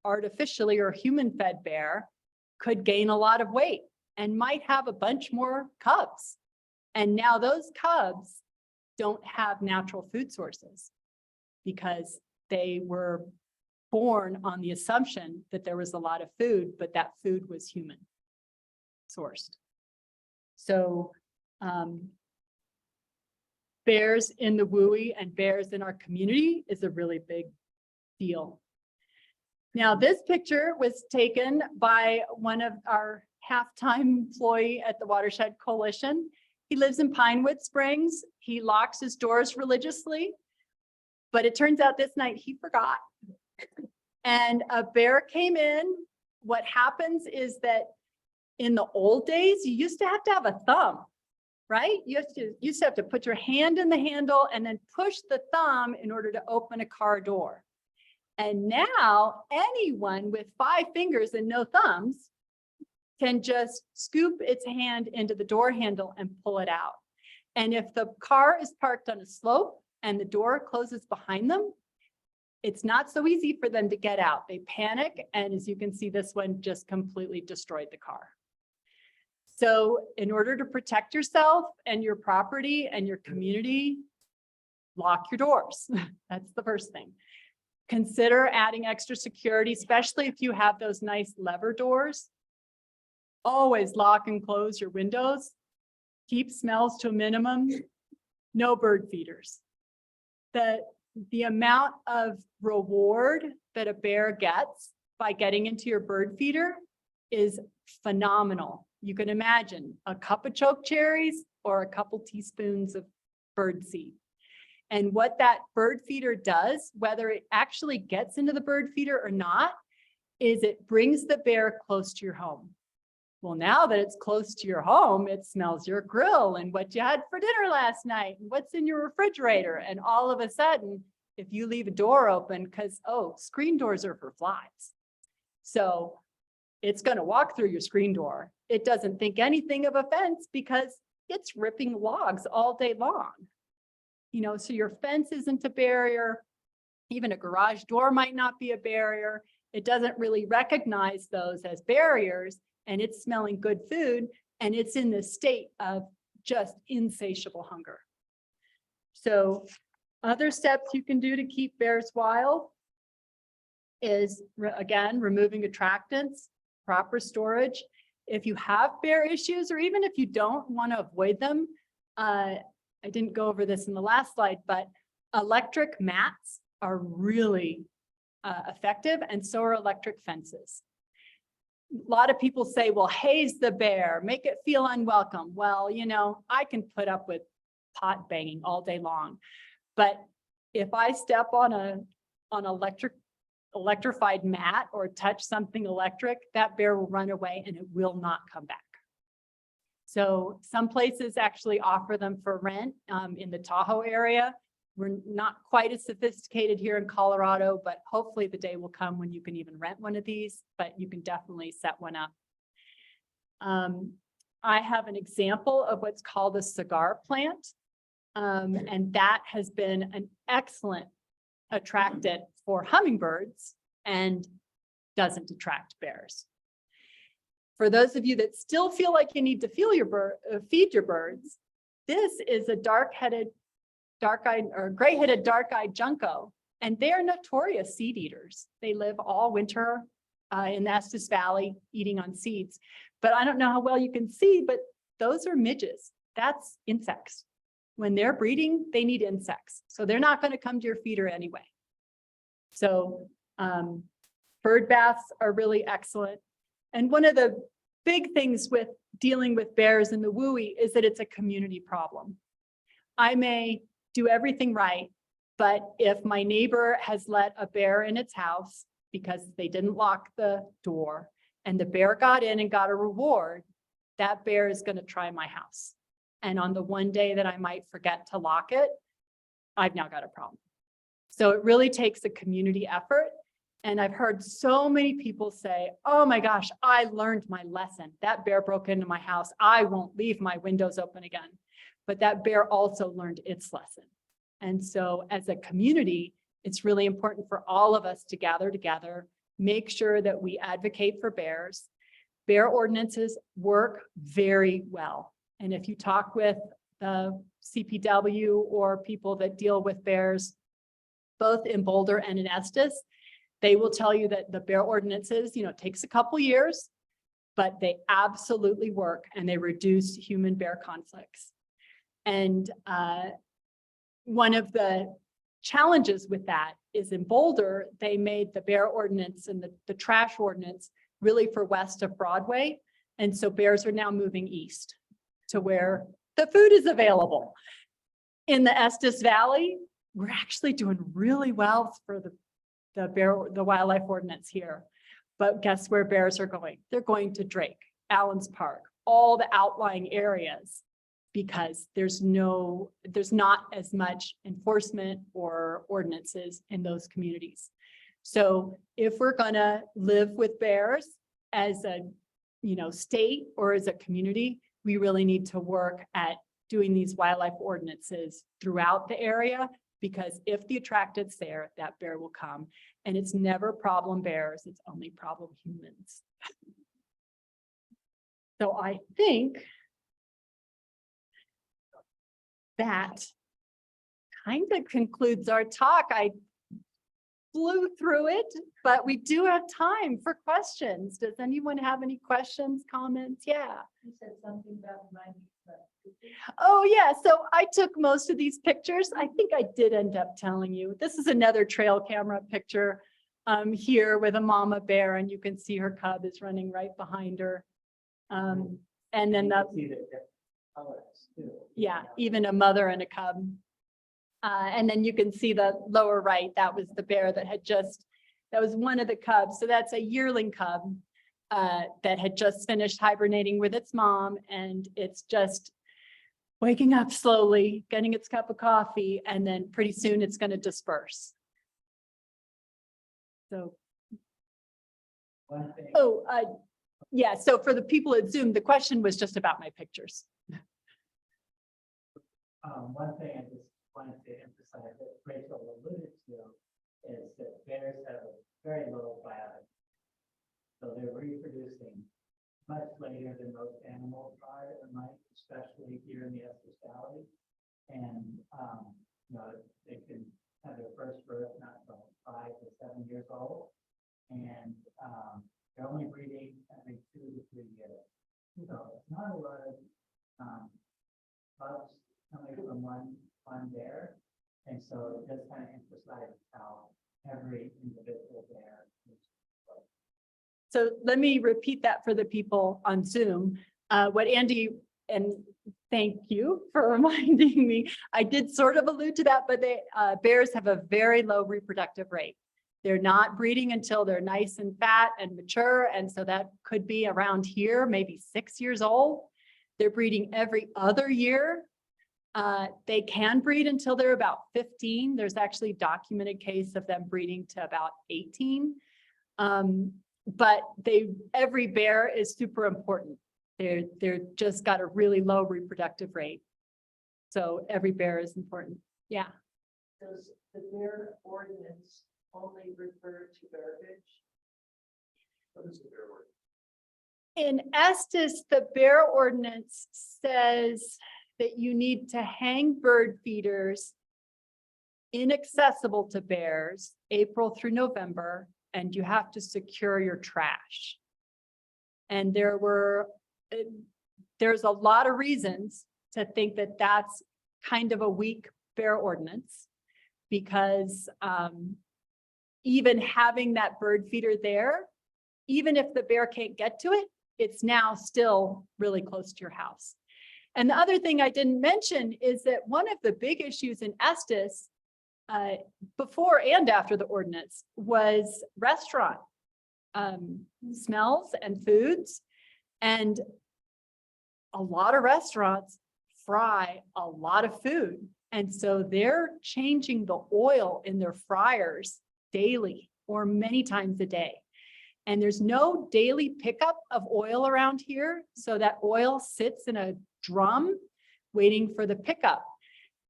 artificially or human-fed bear could gain a lot of weight and might have a bunch more cubs. And now those cubs don't have natural food sources because they were born on the assumption that there was a lot of food, but that food was human sourced. So bears in the WUI and bears in our community is a really big deal. Now, this picture was taken by one of our half-time employee at the Watershed Coalition. He lives in Pinewood Springs. He locks his doors religiously, but it turns out this night he forgot. And a bear came in. What happens is that in the old days, you used to have a thumb, right? You used to have to put your hand in the handle and then push the thumb in order to open a car door. And now anyone with 5 fingers and no thumbs can just scoop its hand into the door handle and pull it out. And if the car is parked on a slope and the door closes behind them, it's not so easy for them to get out. They panic, and as you can see, this one just completely destroyed the car. So in order to protect yourself and your property and your community, lock your doors. That's the first thing. Consider adding extra security, especially if you have those nice lever doors. Always lock and close your windows. Keep smells to a minimum. No bird feeders. The amount of reward that a bear gets by getting into your bird feeder is phenomenal. You can imagine a cup of choke cherries or a couple teaspoons of bird seed. And what that bird feeder does, whether it actually gets into the bird feeder or not, is it brings the bear close to your home. Well, now that it's close to your home, it smells your grill and what you had for dinner last night and what's in your refrigerator. And all of a sudden, if you leave a door open, because, oh, screen doors are for flies. So it's going to walk through your screen door. It doesn't think anything of a fence because it's ripping logs all day long. You know, so your fence isn't a barrier. Even a garage door might not be a barrier. It doesn't really recognize those as barriers, and it's smelling good food, and it's in this state of just insatiable hunger. So other steps you can do to keep bears wild is, again, removing attractants, proper storage. If you have bear issues, or even if you don't want to avoid them, I didn't go over this in the last slide, but electric mats are really effective, and so are electric fences. A lot of people say, well, haze the bear, make it feel unwelcome. Well, you know, I can put up with pot banging all day long, but if I step on an electrified mat or touch something electric, that bear will run away and it will not come back. So some places actually offer them for rent in the Tahoe area. We're not quite as sophisticated here in Colorado, but hopefully the day will come when you can even rent one of these, but you can definitely set one up. I have an example of what's called a cigar plant, and that has been an excellent attractant for hummingbirds and doesn't attract bears. For those of you that still feel like you need to feed your birds, this is a gray-headed dark-eyed junco, and they are notorious seed eaters. They live all winter in the Estes Valley eating on seeds. But I don't know how well you can see, but those are midges. That's insects. When they're breeding, they need insects. So they're not going to come to your feeder anyway. So bird baths are really excellent. And one of the big things with dealing with bears in the WUI is that it's a community problem. I may do everything right, but if my neighbor has let a bear in its house because they didn't lock the door and the bear got in and got a reward, that bear is going to try my house. And on the one day that I might forget to lock it, I've now got a problem. So it really takes a community effort. And I've heard so many people say, oh my gosh, I learned my lesson. That bear broke into my house. I won't leave my windows open again. But that bear also learned its lesson. And so as a community, it's really important for all of us to gather together, make sure that we advocate for bears. Bear ordinances work very well. And if you talk with the CPW or people that deal with bears, both in Boulder and in Estes, they will tell you that the bear ordinances, it takes a couple years, but they absolutely work and they reduce human-bear conflicts. And one of the challenges with that is in Boulder, they made the bear ordinance and the trash ordinance really for west of Broadway. And so bears are now moving east to where the food is available. In the Estes Valley, we're actually doing really well for the wildlife ordinance here. But guess where bears are going? They're going to Drake, Allen's Park, all the outlying areas, because there's not as much enforcement or ordinances in those communities. So if we're gonna live with bears as a state or as a community, we really need to work at doing these wildlife ordinances throughout the area, because if the attractant's there, that bear will come. And it's never problem bears, it's only problem humans. So I think that kind of concludes our talk. I flew through it, but we do have time for questions. Does anyone have any questions, comments? Yeah. You said something about reminding. Oh, yeah. So I took most of these pictures. I think I did end up telling you. This is another trail camera picture here with a mama bear, and you can see her cub is running right behind her. And then You that, can see the different colors too. yeah, even a mother and a cub. And then you can see the lower right, that was the bear that that was one of the cubs. So that's a yearling cub that had just finished hibernating with its mom, and it's just waking up slowly, getting its cup of coffee, and then pretty soon it's going to disperse. So, One thing. yeah, so for the people at Zoom, the question was just about my pictures. One thing I just wanted to emphasize that Rachel alluded to is that bears have a very low biotic. So they're reproducing much later than most animals are in life, especially here in the Estes Valley. And, they can have their first birth not until 5 to 7 years old. And they're only breeding every 2 to 3 years. So it's not a lot of cubs coming from one bear. And so it does kind of emphasize how every individual bear is. So let me repeat that for the people on Zoom. What Andy, and thank you for reminding me, I did sort of allude to that, but bears have a very low reproductive rate. They're not breeding until they're nice and fat and mature. And so that could be around here, maybe 6 years old. They're breeding every other year. They can breed until they're about 15. There's actually a documented case of them breeding to about 18. But every bear is super important. They're just got a really low reproductive rate. So every bear is important. Yeah. Does the bear ordinance only refer to garbage? What is the bear ordinance? In Estes, the bear ordinance says that you need to hang bird feeders inaccessible to bears April through November, and you have to secure your trash. And there's a lot of reasons to think that that's kind of a weak bear ordinance, because even having that bird feeder there, even if the bear can't get to it, it's now still really close to your house. And the other thing I didn't mention is that one of the big issues in Estes before and after the ordinance was restaurant smells and foods. And a lot of restaurants fry a lot of food. And so they're changing the oil in their fryers daily or many times a day. And there's no daily pickup of oil around here. So that oil sits in a drum waiting for the pickup.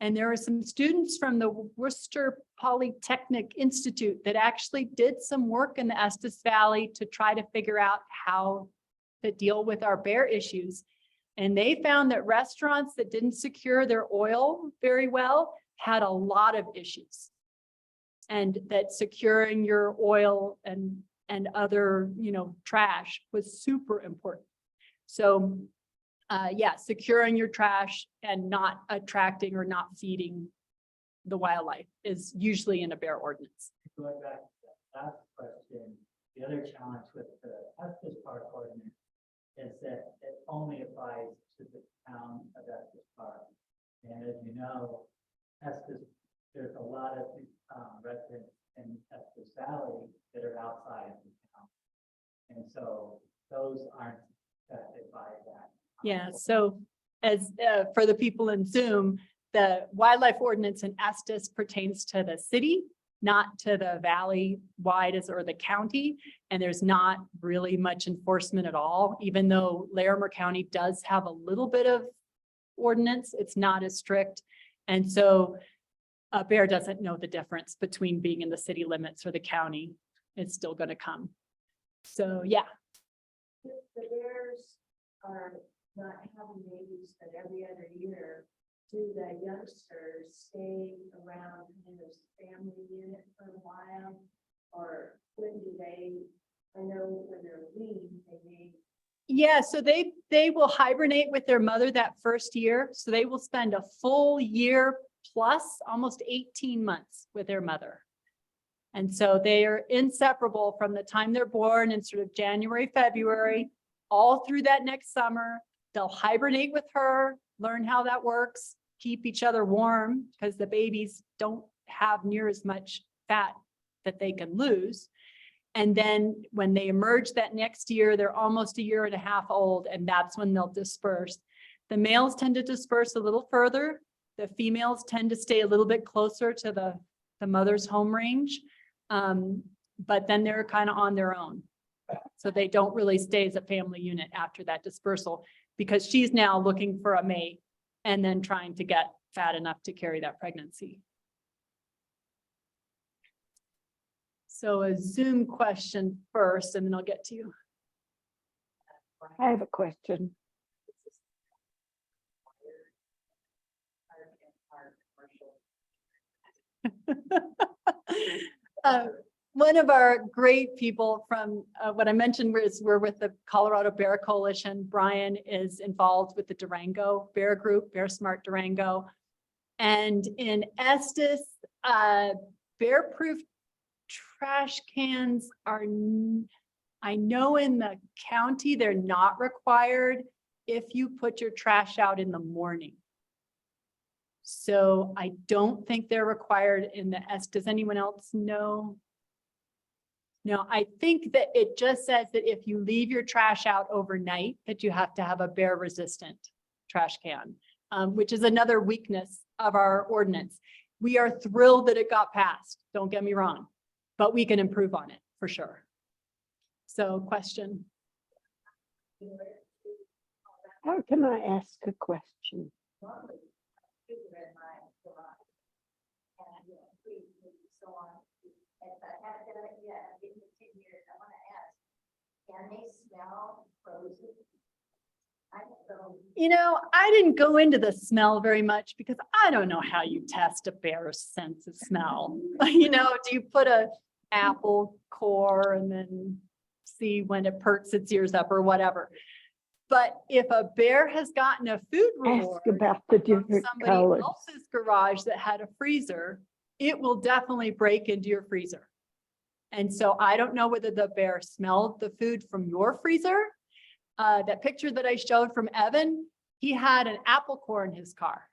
And there are some students from the Worcester Polytechnic Institute that actually did some work in the Estes Valley to try to figure out how to deal with our bear issues. And they found that restaurants that didn't secure their oil very well had a lot of issues. And that securing your oil and other, trash was super important. So yeah, securing your trash and not attracting or not feeding the wildlife is usually in a bear ordinance. Going back to that last question, the other challenge with the Estes Park ordinance is that it only applies to the town of Estes Park. And as you know, there's a lot of residents in Estes Valley that are outside of the town. And so those aren't affected by that. Yeah, so as for the people in Zoom, the wildlife ordinance in Estes pertains to the city not to the valley wide as or the county. And there's not really much enforcement at all, even though Larimer County does have a little bit of ordinance, it's not as strict. And so a bear doesn't know the difference between being in the city limits or the county. It's still going to come. So, yeah. The bears are not having babies, but every other year, do the youngsters stay around in this family unit for a while? Or when do they, I know when they're weaned, they may. Yeah, so they will hibernate with their mother that first year. So they will spend a full year plus almost 18 months with their mother. And so they are inseparable from the time they're born in sort of January, February, all through that next summer. They'll hibernate with her, learn how that works, keep each other warm because the babies don't have near as much fat that they can lose. And then when they emerge that next year, they're almost a year and a half old, and that's when they'll disperse. The males tend to disperse a little further. The females tend to stay a little bit closer to the mother's home range. But then they're kind of on their own. So they don't really stay as a family unit after that dispersal because she's now looking for a mate and then trying to get fat enough to carry that pregnancy. So a Zoom question first, and then I'll get to you. I have a question. One of our great people from what I mentioned is we're with the Colorado Bear Coalition. Brian is involved with the Durango Bear Group, Bear Smart Durango. And in Estes, bear-proof trash cans are, I know in the county, they're not required if you put your trash out in the morning. So I don't think they're required in the S. Does anyone else know? No, I think that it just says that if you leave your trash out overnight, that you have to have a bear resistant trash can, which is another weakness of our ordinance. We are thrilled that it got passed. Don't get me wrong, but we can improve on it for sure. So question. How can I ask a question? So on. If I haven't done it yet, I'm getting to 10 years, I want to ask, can they smell frozen? I don't know. You know, I didn't go into the smell very much because I don't know how you test a bear's sense of smell. You know, do you put a apple core and then see when it perks its ears up or whatever? But if a bear has gotten a food reward Ask about the from different somebody colors. else's garage that had a freezer, it will definitely break into your freezer. And so I don't know whether the bear smelled the food from your freezer. That picture that I showed from Evan, he had an apple core in his car.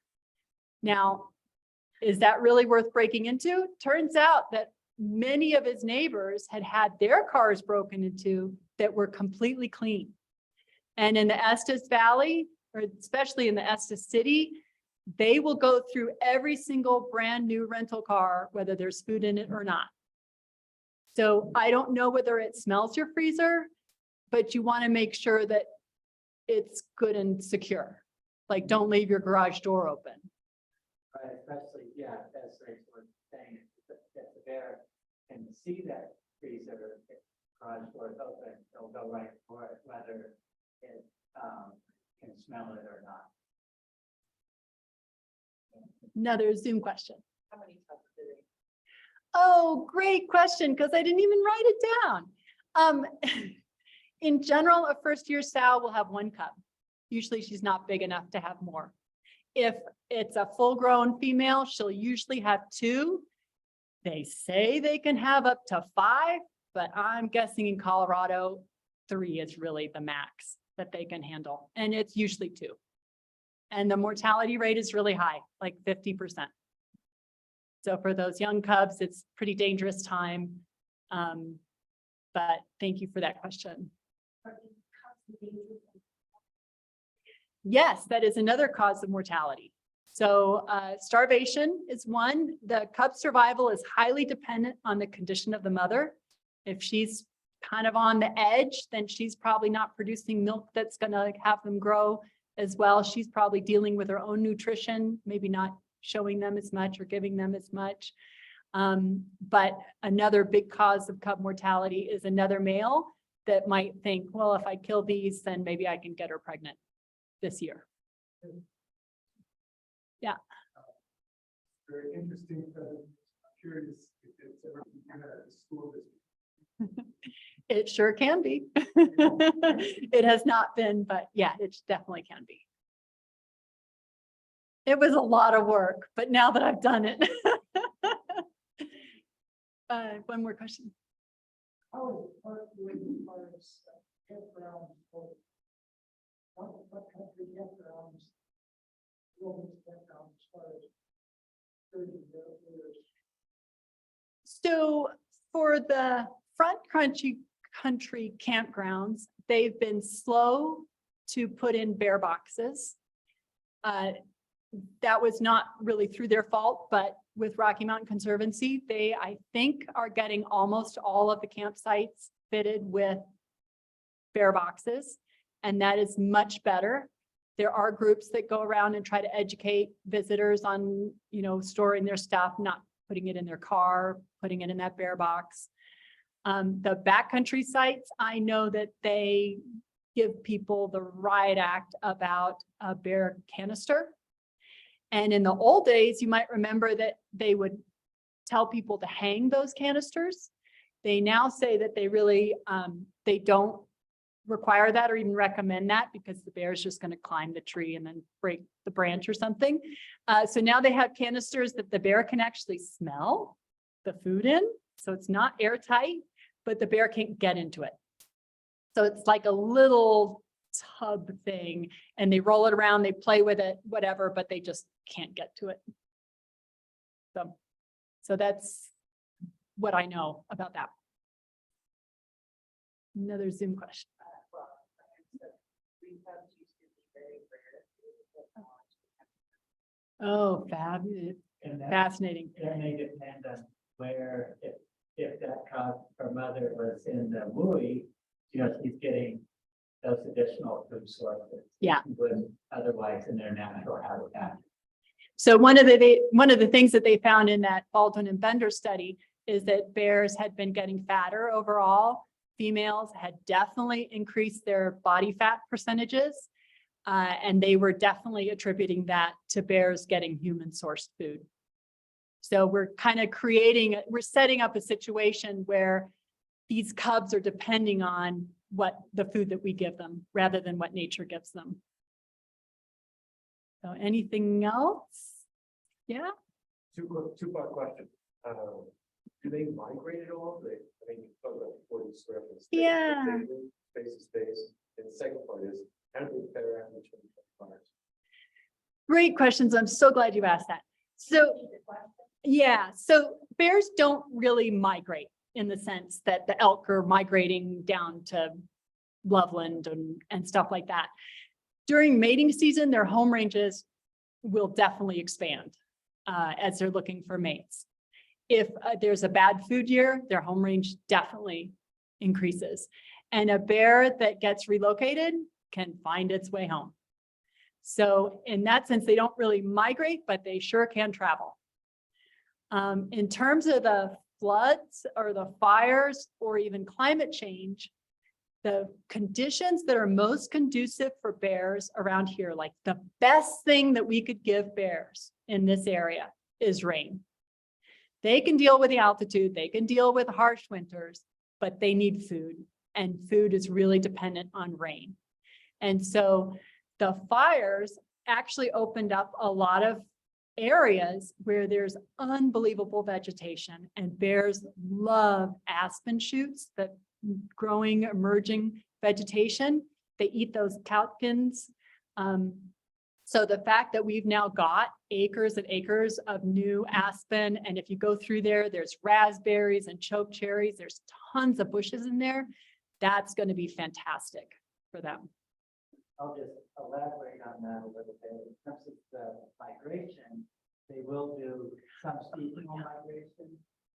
Now, is that really worth breaking into? Turns out that many of his neighbors had had their cars broken into that were completely clean. And in the Estes Valley, or especially in the Estes City, they will go through every single brand new rental car, whether there's food in it or not. So I don't know whether it smells your freezer, but you want to make sure that it's good and secure. Like don't leave your garage door open. Right, especially, yeah, that's Rachel was saying, that the bear can see that freezer, garage door is open, they'll go right for it, whether it can smell it or not. Another Zoom question. How many cups do they? Oh, great question, because I didn't even write it down. In general, a first-year sow will have 1 cub. Usually she's not big enough to have more. If it's a full-grown female, she'll usually have 2. They say they can have up to 5, but I'm guessing in Colorado, 3 is really the max that they can handle. And it's usually 2. And the mortality rate is really high, like 50%. So for those young cubs, it's pretty dangerous time. But thank you for that question. Yes, that is another cause of mortality. So starvation is one. The cub survival is highly dependent on the condition of the mother. If she's kind of on the edge, then she's probably not producing milk that's going to have them grow as well. She's probably dealing with her own nutrition, maybe not showing them as much or giving them as much. But another big cause of cub mortality is another male that might think, well, if I kill these, then maybe I can get her pregnant this year. Yeah. Very interesting. I'm curious if it's ever been at a school district. It sure can be. It has not been, but yeah, it definitely can be. It was a lot of work, but now that I've done it. One more question. How is it part of the forest campground? What country campgrounds? Wilderness campgrounds as far as 30 years? So for the front country campgrounds, they've been slow to put in bear boxes. That was not really through their fault, but with Rocky Mountain Conservancy, they, I think, are getting almost all of the campsites fitted with bear boxes, and that is much better. There are groups that go around and try to educate visitors on, storing their stuff, not putting it in their car, putting it in that bear box. The backcountry sites, I know that they give people the riot act about a bear canister. And in the old days, you might remember that they would tell people to hang those canisters. They now say that they really, they don't require that or even recommend that because the bear is just going to climb the tree and then break the branch or something. So now they have canisters that the bear can actually smell the food in. So it's not airtight, but the bear can't get into it. So it's like a little tub thing, and they roll it around, they play with it, whatever, but they just can't get to it. So that's what I know about that. Another Zoom question. Oh, fabulous. And that, Fascinating. that may depend on where, if that cub or mother was in the WUI, she's getting those additional food sources. Yeah. Would otherwise in their natural habitat. So one of the things that they found in that Baldwin and Bender study is that bears had been getting fatter overall. Females had definitely increased their body fat percentages. And they were definitely attributing that to bears getting human sourced food. So we're kind of we're setting up a situation where these cubs are depending on what the food that we give them rather than what nature gives them. So anything else? Yeah. Two-part question. Do they migrate at all? You talk about 40 square foot space. Yeah. Space is space. And the second part is, how do they fare after 25 years? Great questions. I'm so glad you asked that. So yeah, so bears don't really migrate in the sense that the elk are migrating down to Loveland and stuff like that. During mating season, their home ranges will definitely expand as they're looking for mates. If there's a bad food year, their home range definitely increases. And a bear that gets relocated can find its way home. So in that sense, they don't really migrate, but they sure can travel. In terms of the floods or the fires or even climate change, the conditions that are most conducive for bears around here, like the best thing that we could give bears in this area is rain. They can deal with the altitude, they can deal with harsh winters, but they need food, and food is really dependent on rain. And so the fires actually opened up a lot of areas where there's unbelievable vegetation, and bears love aspen shoots, that growing, emerging vegetation. They eat those catkins. So the fact that we've now got acres and acres of new aspen, and if you go through there, there's raspberries and choke cherries, there's tons of bushes in there. That's going to be fantastic for them. I'll just elaborate on that a little bit. In terms of the migration, they will do some seasonal migration,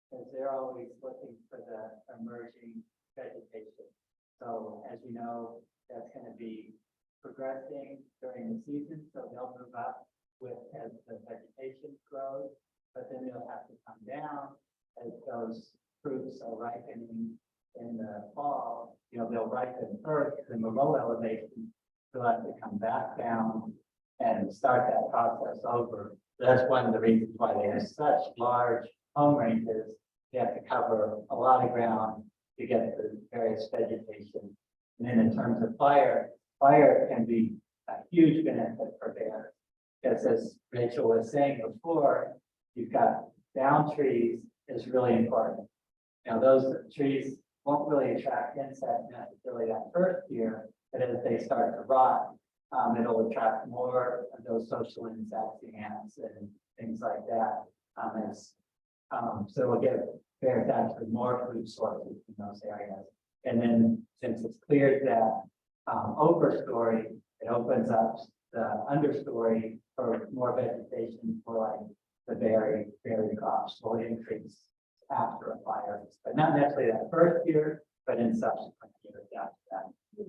because they're always looking for the emerging vegetation. So as you know, that's going to be progressing during the season, so they'll move up with as the vegetation grows, but then they'll have to come down as those fruits are ripening in the fall. You know, they'll ripen first in the low elevation. They'll have to come back down and start that process over. That's one of the reasons why they have such large home ranges. They have to cover a lot of ground to get the various vegetation. And then in terms of fire can be a huge benefit for bears. Because as Rachel was saying before, you've got down trees is really important. Now those trees won't really attract insects necessarily that first year, but as they start to rot, it'll attract more of those social insects, ants and things like that. So we'll get bears actually more food sources in those areas. And then since it's cleared that overstory, it opens up the understory for more vegetation for like the berry crops will increase after a fire, but not necessarily that first year, but in subsequent years after that.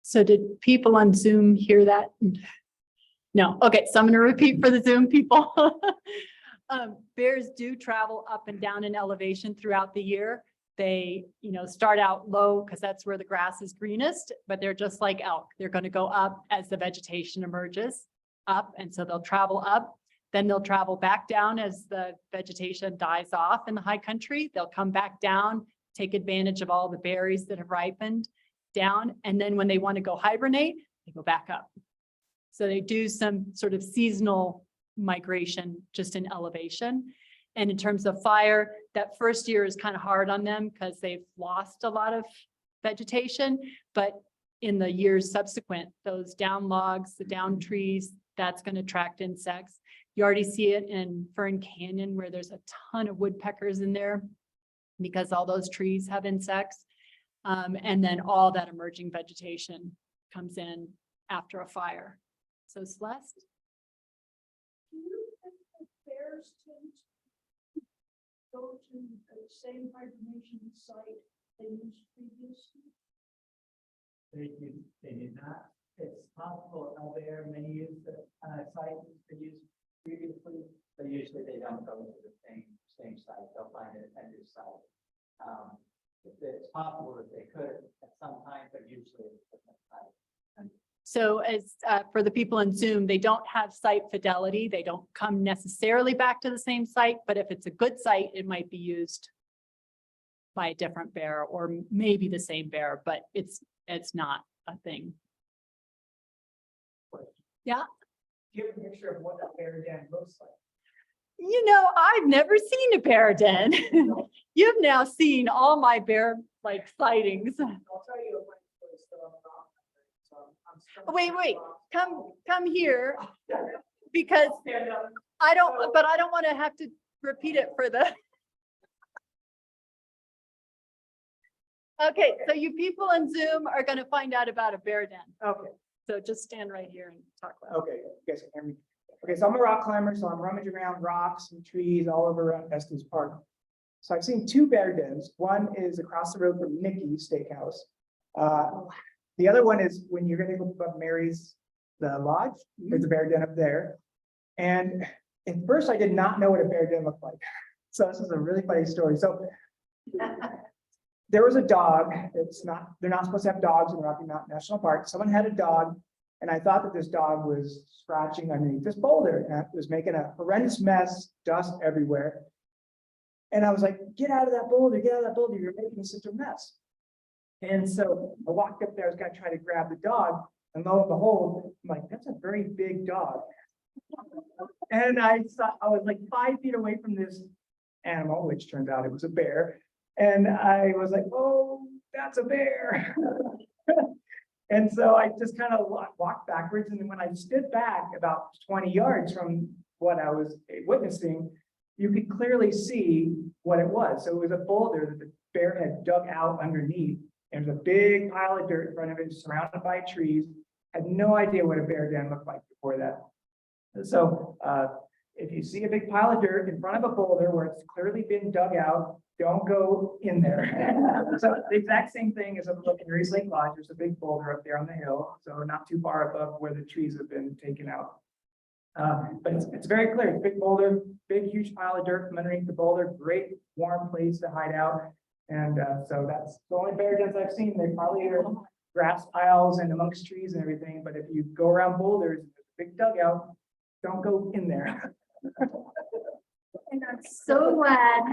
So did people on Zoom hear that? No. Okay, so I'm going to repeat for the Zoom people. Bears do travel up and down in elevation throughout the year. They, start out low because that's where the grass is greenest, but they're just like elk. They're going to go up as the vegetation emerges up. And so they'll travel up, then they'll travel back down as the vegetation dies off in the high country. They'll come back down, take advantage of all the berries that have ripened down. And then when they want to go hibernate, they go back up. So they do some sort of seasonal migration just in elevation. And in terms of fire, that first year is kind of hard on them because they've lost a lot of vegetation. But in the years subsequent, those down logs, the down trees, that's going to attract insects. You already see it in Fern Canyon where there's a ton of woodpeckers in there because all those trees have insects. And then all that emerging vegetation comes in after a fire. So Celeste? Do you think that bears tend to go to the same hibernation site they used previously? They do not. It's possible a bear may use the site they used previously, but usually they don't go to the same site. They'll find a new site. It's possible that they could at some time, but usually it's a different site. So as for the people in Zoom, they don't have site fidelity. They don't come necessarily back to the same site, but if it's a good site, it might be used by a different bear or maybe the same bear, but it's not a thing. Yeah. Give a picture of what a bear den looks like. I've never seen a bear den. You've now seen all my bear sightings. I'll tell you a funny story still on the rock. So I'm still- Wait, come here because Stand up. I don't want to have to repeat it for the. Okay, so you people in Zoom are going to find out about a bear den. Okay. So just stand right here and talk about it. Okay, you guys can hear me. Okay, so I'm a rock climber, so I'm rummaging around rocks and trees all over Estes Park. So I've seen two bear dens. One is across the road from Mickey's Steakhouse. The other one is when you're going to go above Mary's, the lodge. There's a bear den up there. And at first, I did not know what a bear den looked like. So this is a really funny story. So there was a dog. They're not supposed to have dogs in Rocky Mountain National Park. Someone had a dog, and I thought that this dog was scratching underneath this boulder, and it was making a horrendous mess, dust everywhere. And I was like, get out of that boulder, you're making such a mess. And so I walked up there, I was gonna try to grab the dog, and lo and behold, I'm like, that's a very big dog. And I was like 5 feet away from this animal, which turned out it was a bear. And I was like, oh, that's a bear. And so I just kind of walked backwards. And then when I stood back about 20 yards from what I was witnessing, you could clearly see what it was. So it was a boulder that the bear had dug out underneath. And there's a big pile of dirt in front of it, surrounded by trees. had no idea what a bear den looked like before that. So, if you see a big pile of dirt in front of a boulder where it's clearly been dug out, don't go in there. So the exact same thing as I'm looking at Reese Lake Lodge, there's a big boulder up there on the hill, so not too far above where the trees have been taken out. But it's very clear, it's a big boulder, big huge pile of dirt from underneath the boulder, great warm place to hide out. And so that's the only bear dens I've seen. They probably are grass piles and amongst trees and everything, but if you go around boulders, there's a big dugout, don't go in there. And I'm so glad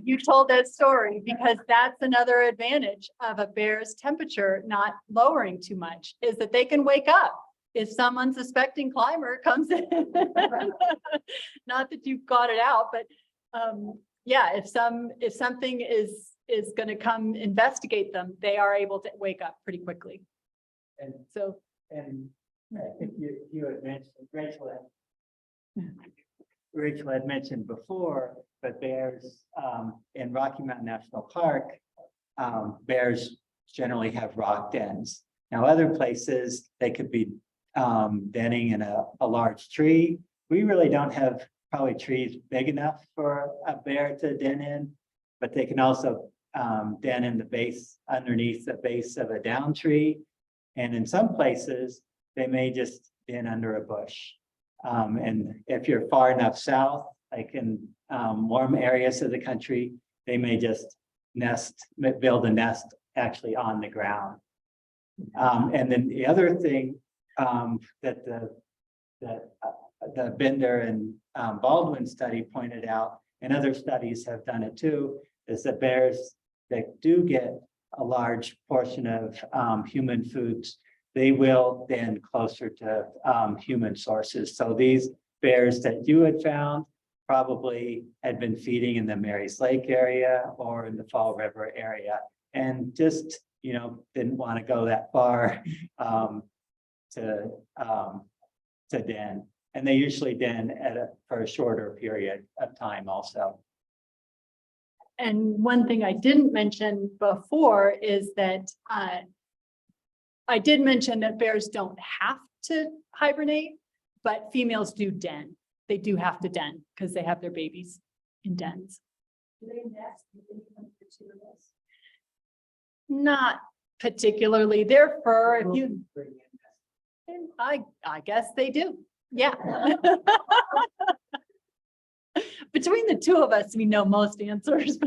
you told that story, because that's another advantage of a bear's temperature not lowering too much, is that they can wake up if some unsuspecting climber comes in. Not that you've got it out, but yeah, if something is going to come investigate them, they are able to wake up pretty quickly. And, So and I think you had mentioned, Rachel had mentioned before, but bears in Rocky Mountain National Park, bears generally have rock dens. Now, other places, they could be denning in a large tree. We really don't have probably trees big enough for a bear to den in, but they can also den in the base, underneath the base of a down tree. And in some places, they may just den under a bush. And if you're far enough south, like in warm areas of the country, they may just build a nest actually on the ground. And then the other thing that the Bender and Baldwin study pointed out, and other studies have done it too, is that bears that do get a large portion of human foods, they will then closer to human sources. So these bears that you had found probably had been feeding in the Marys Lake area or in the Fall River area, and just, you know, didn't want to go that far to den. And they usually den for a shorter period of time also. and one thing I didn't mention before is that I did mention that bears don't have to hibernate, but females do den. They do have to den because they have their babies in dens. Do they nest with anyone particular? Not particularly. Their fur, if you, I guess they do. Yeah. Between the two of us, we know most answers.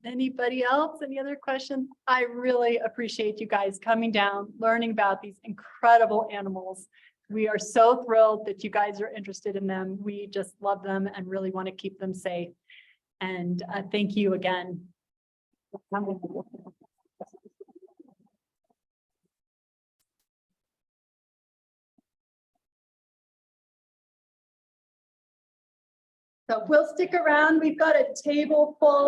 Anybody else? Any other questions? I really appreciate you guys coming down, learning about these incredible animals. We are so thrilled that you guys are interested in them. We just love them and really want to keep them safe. And thank you again. So we'll stick around. We've got a table full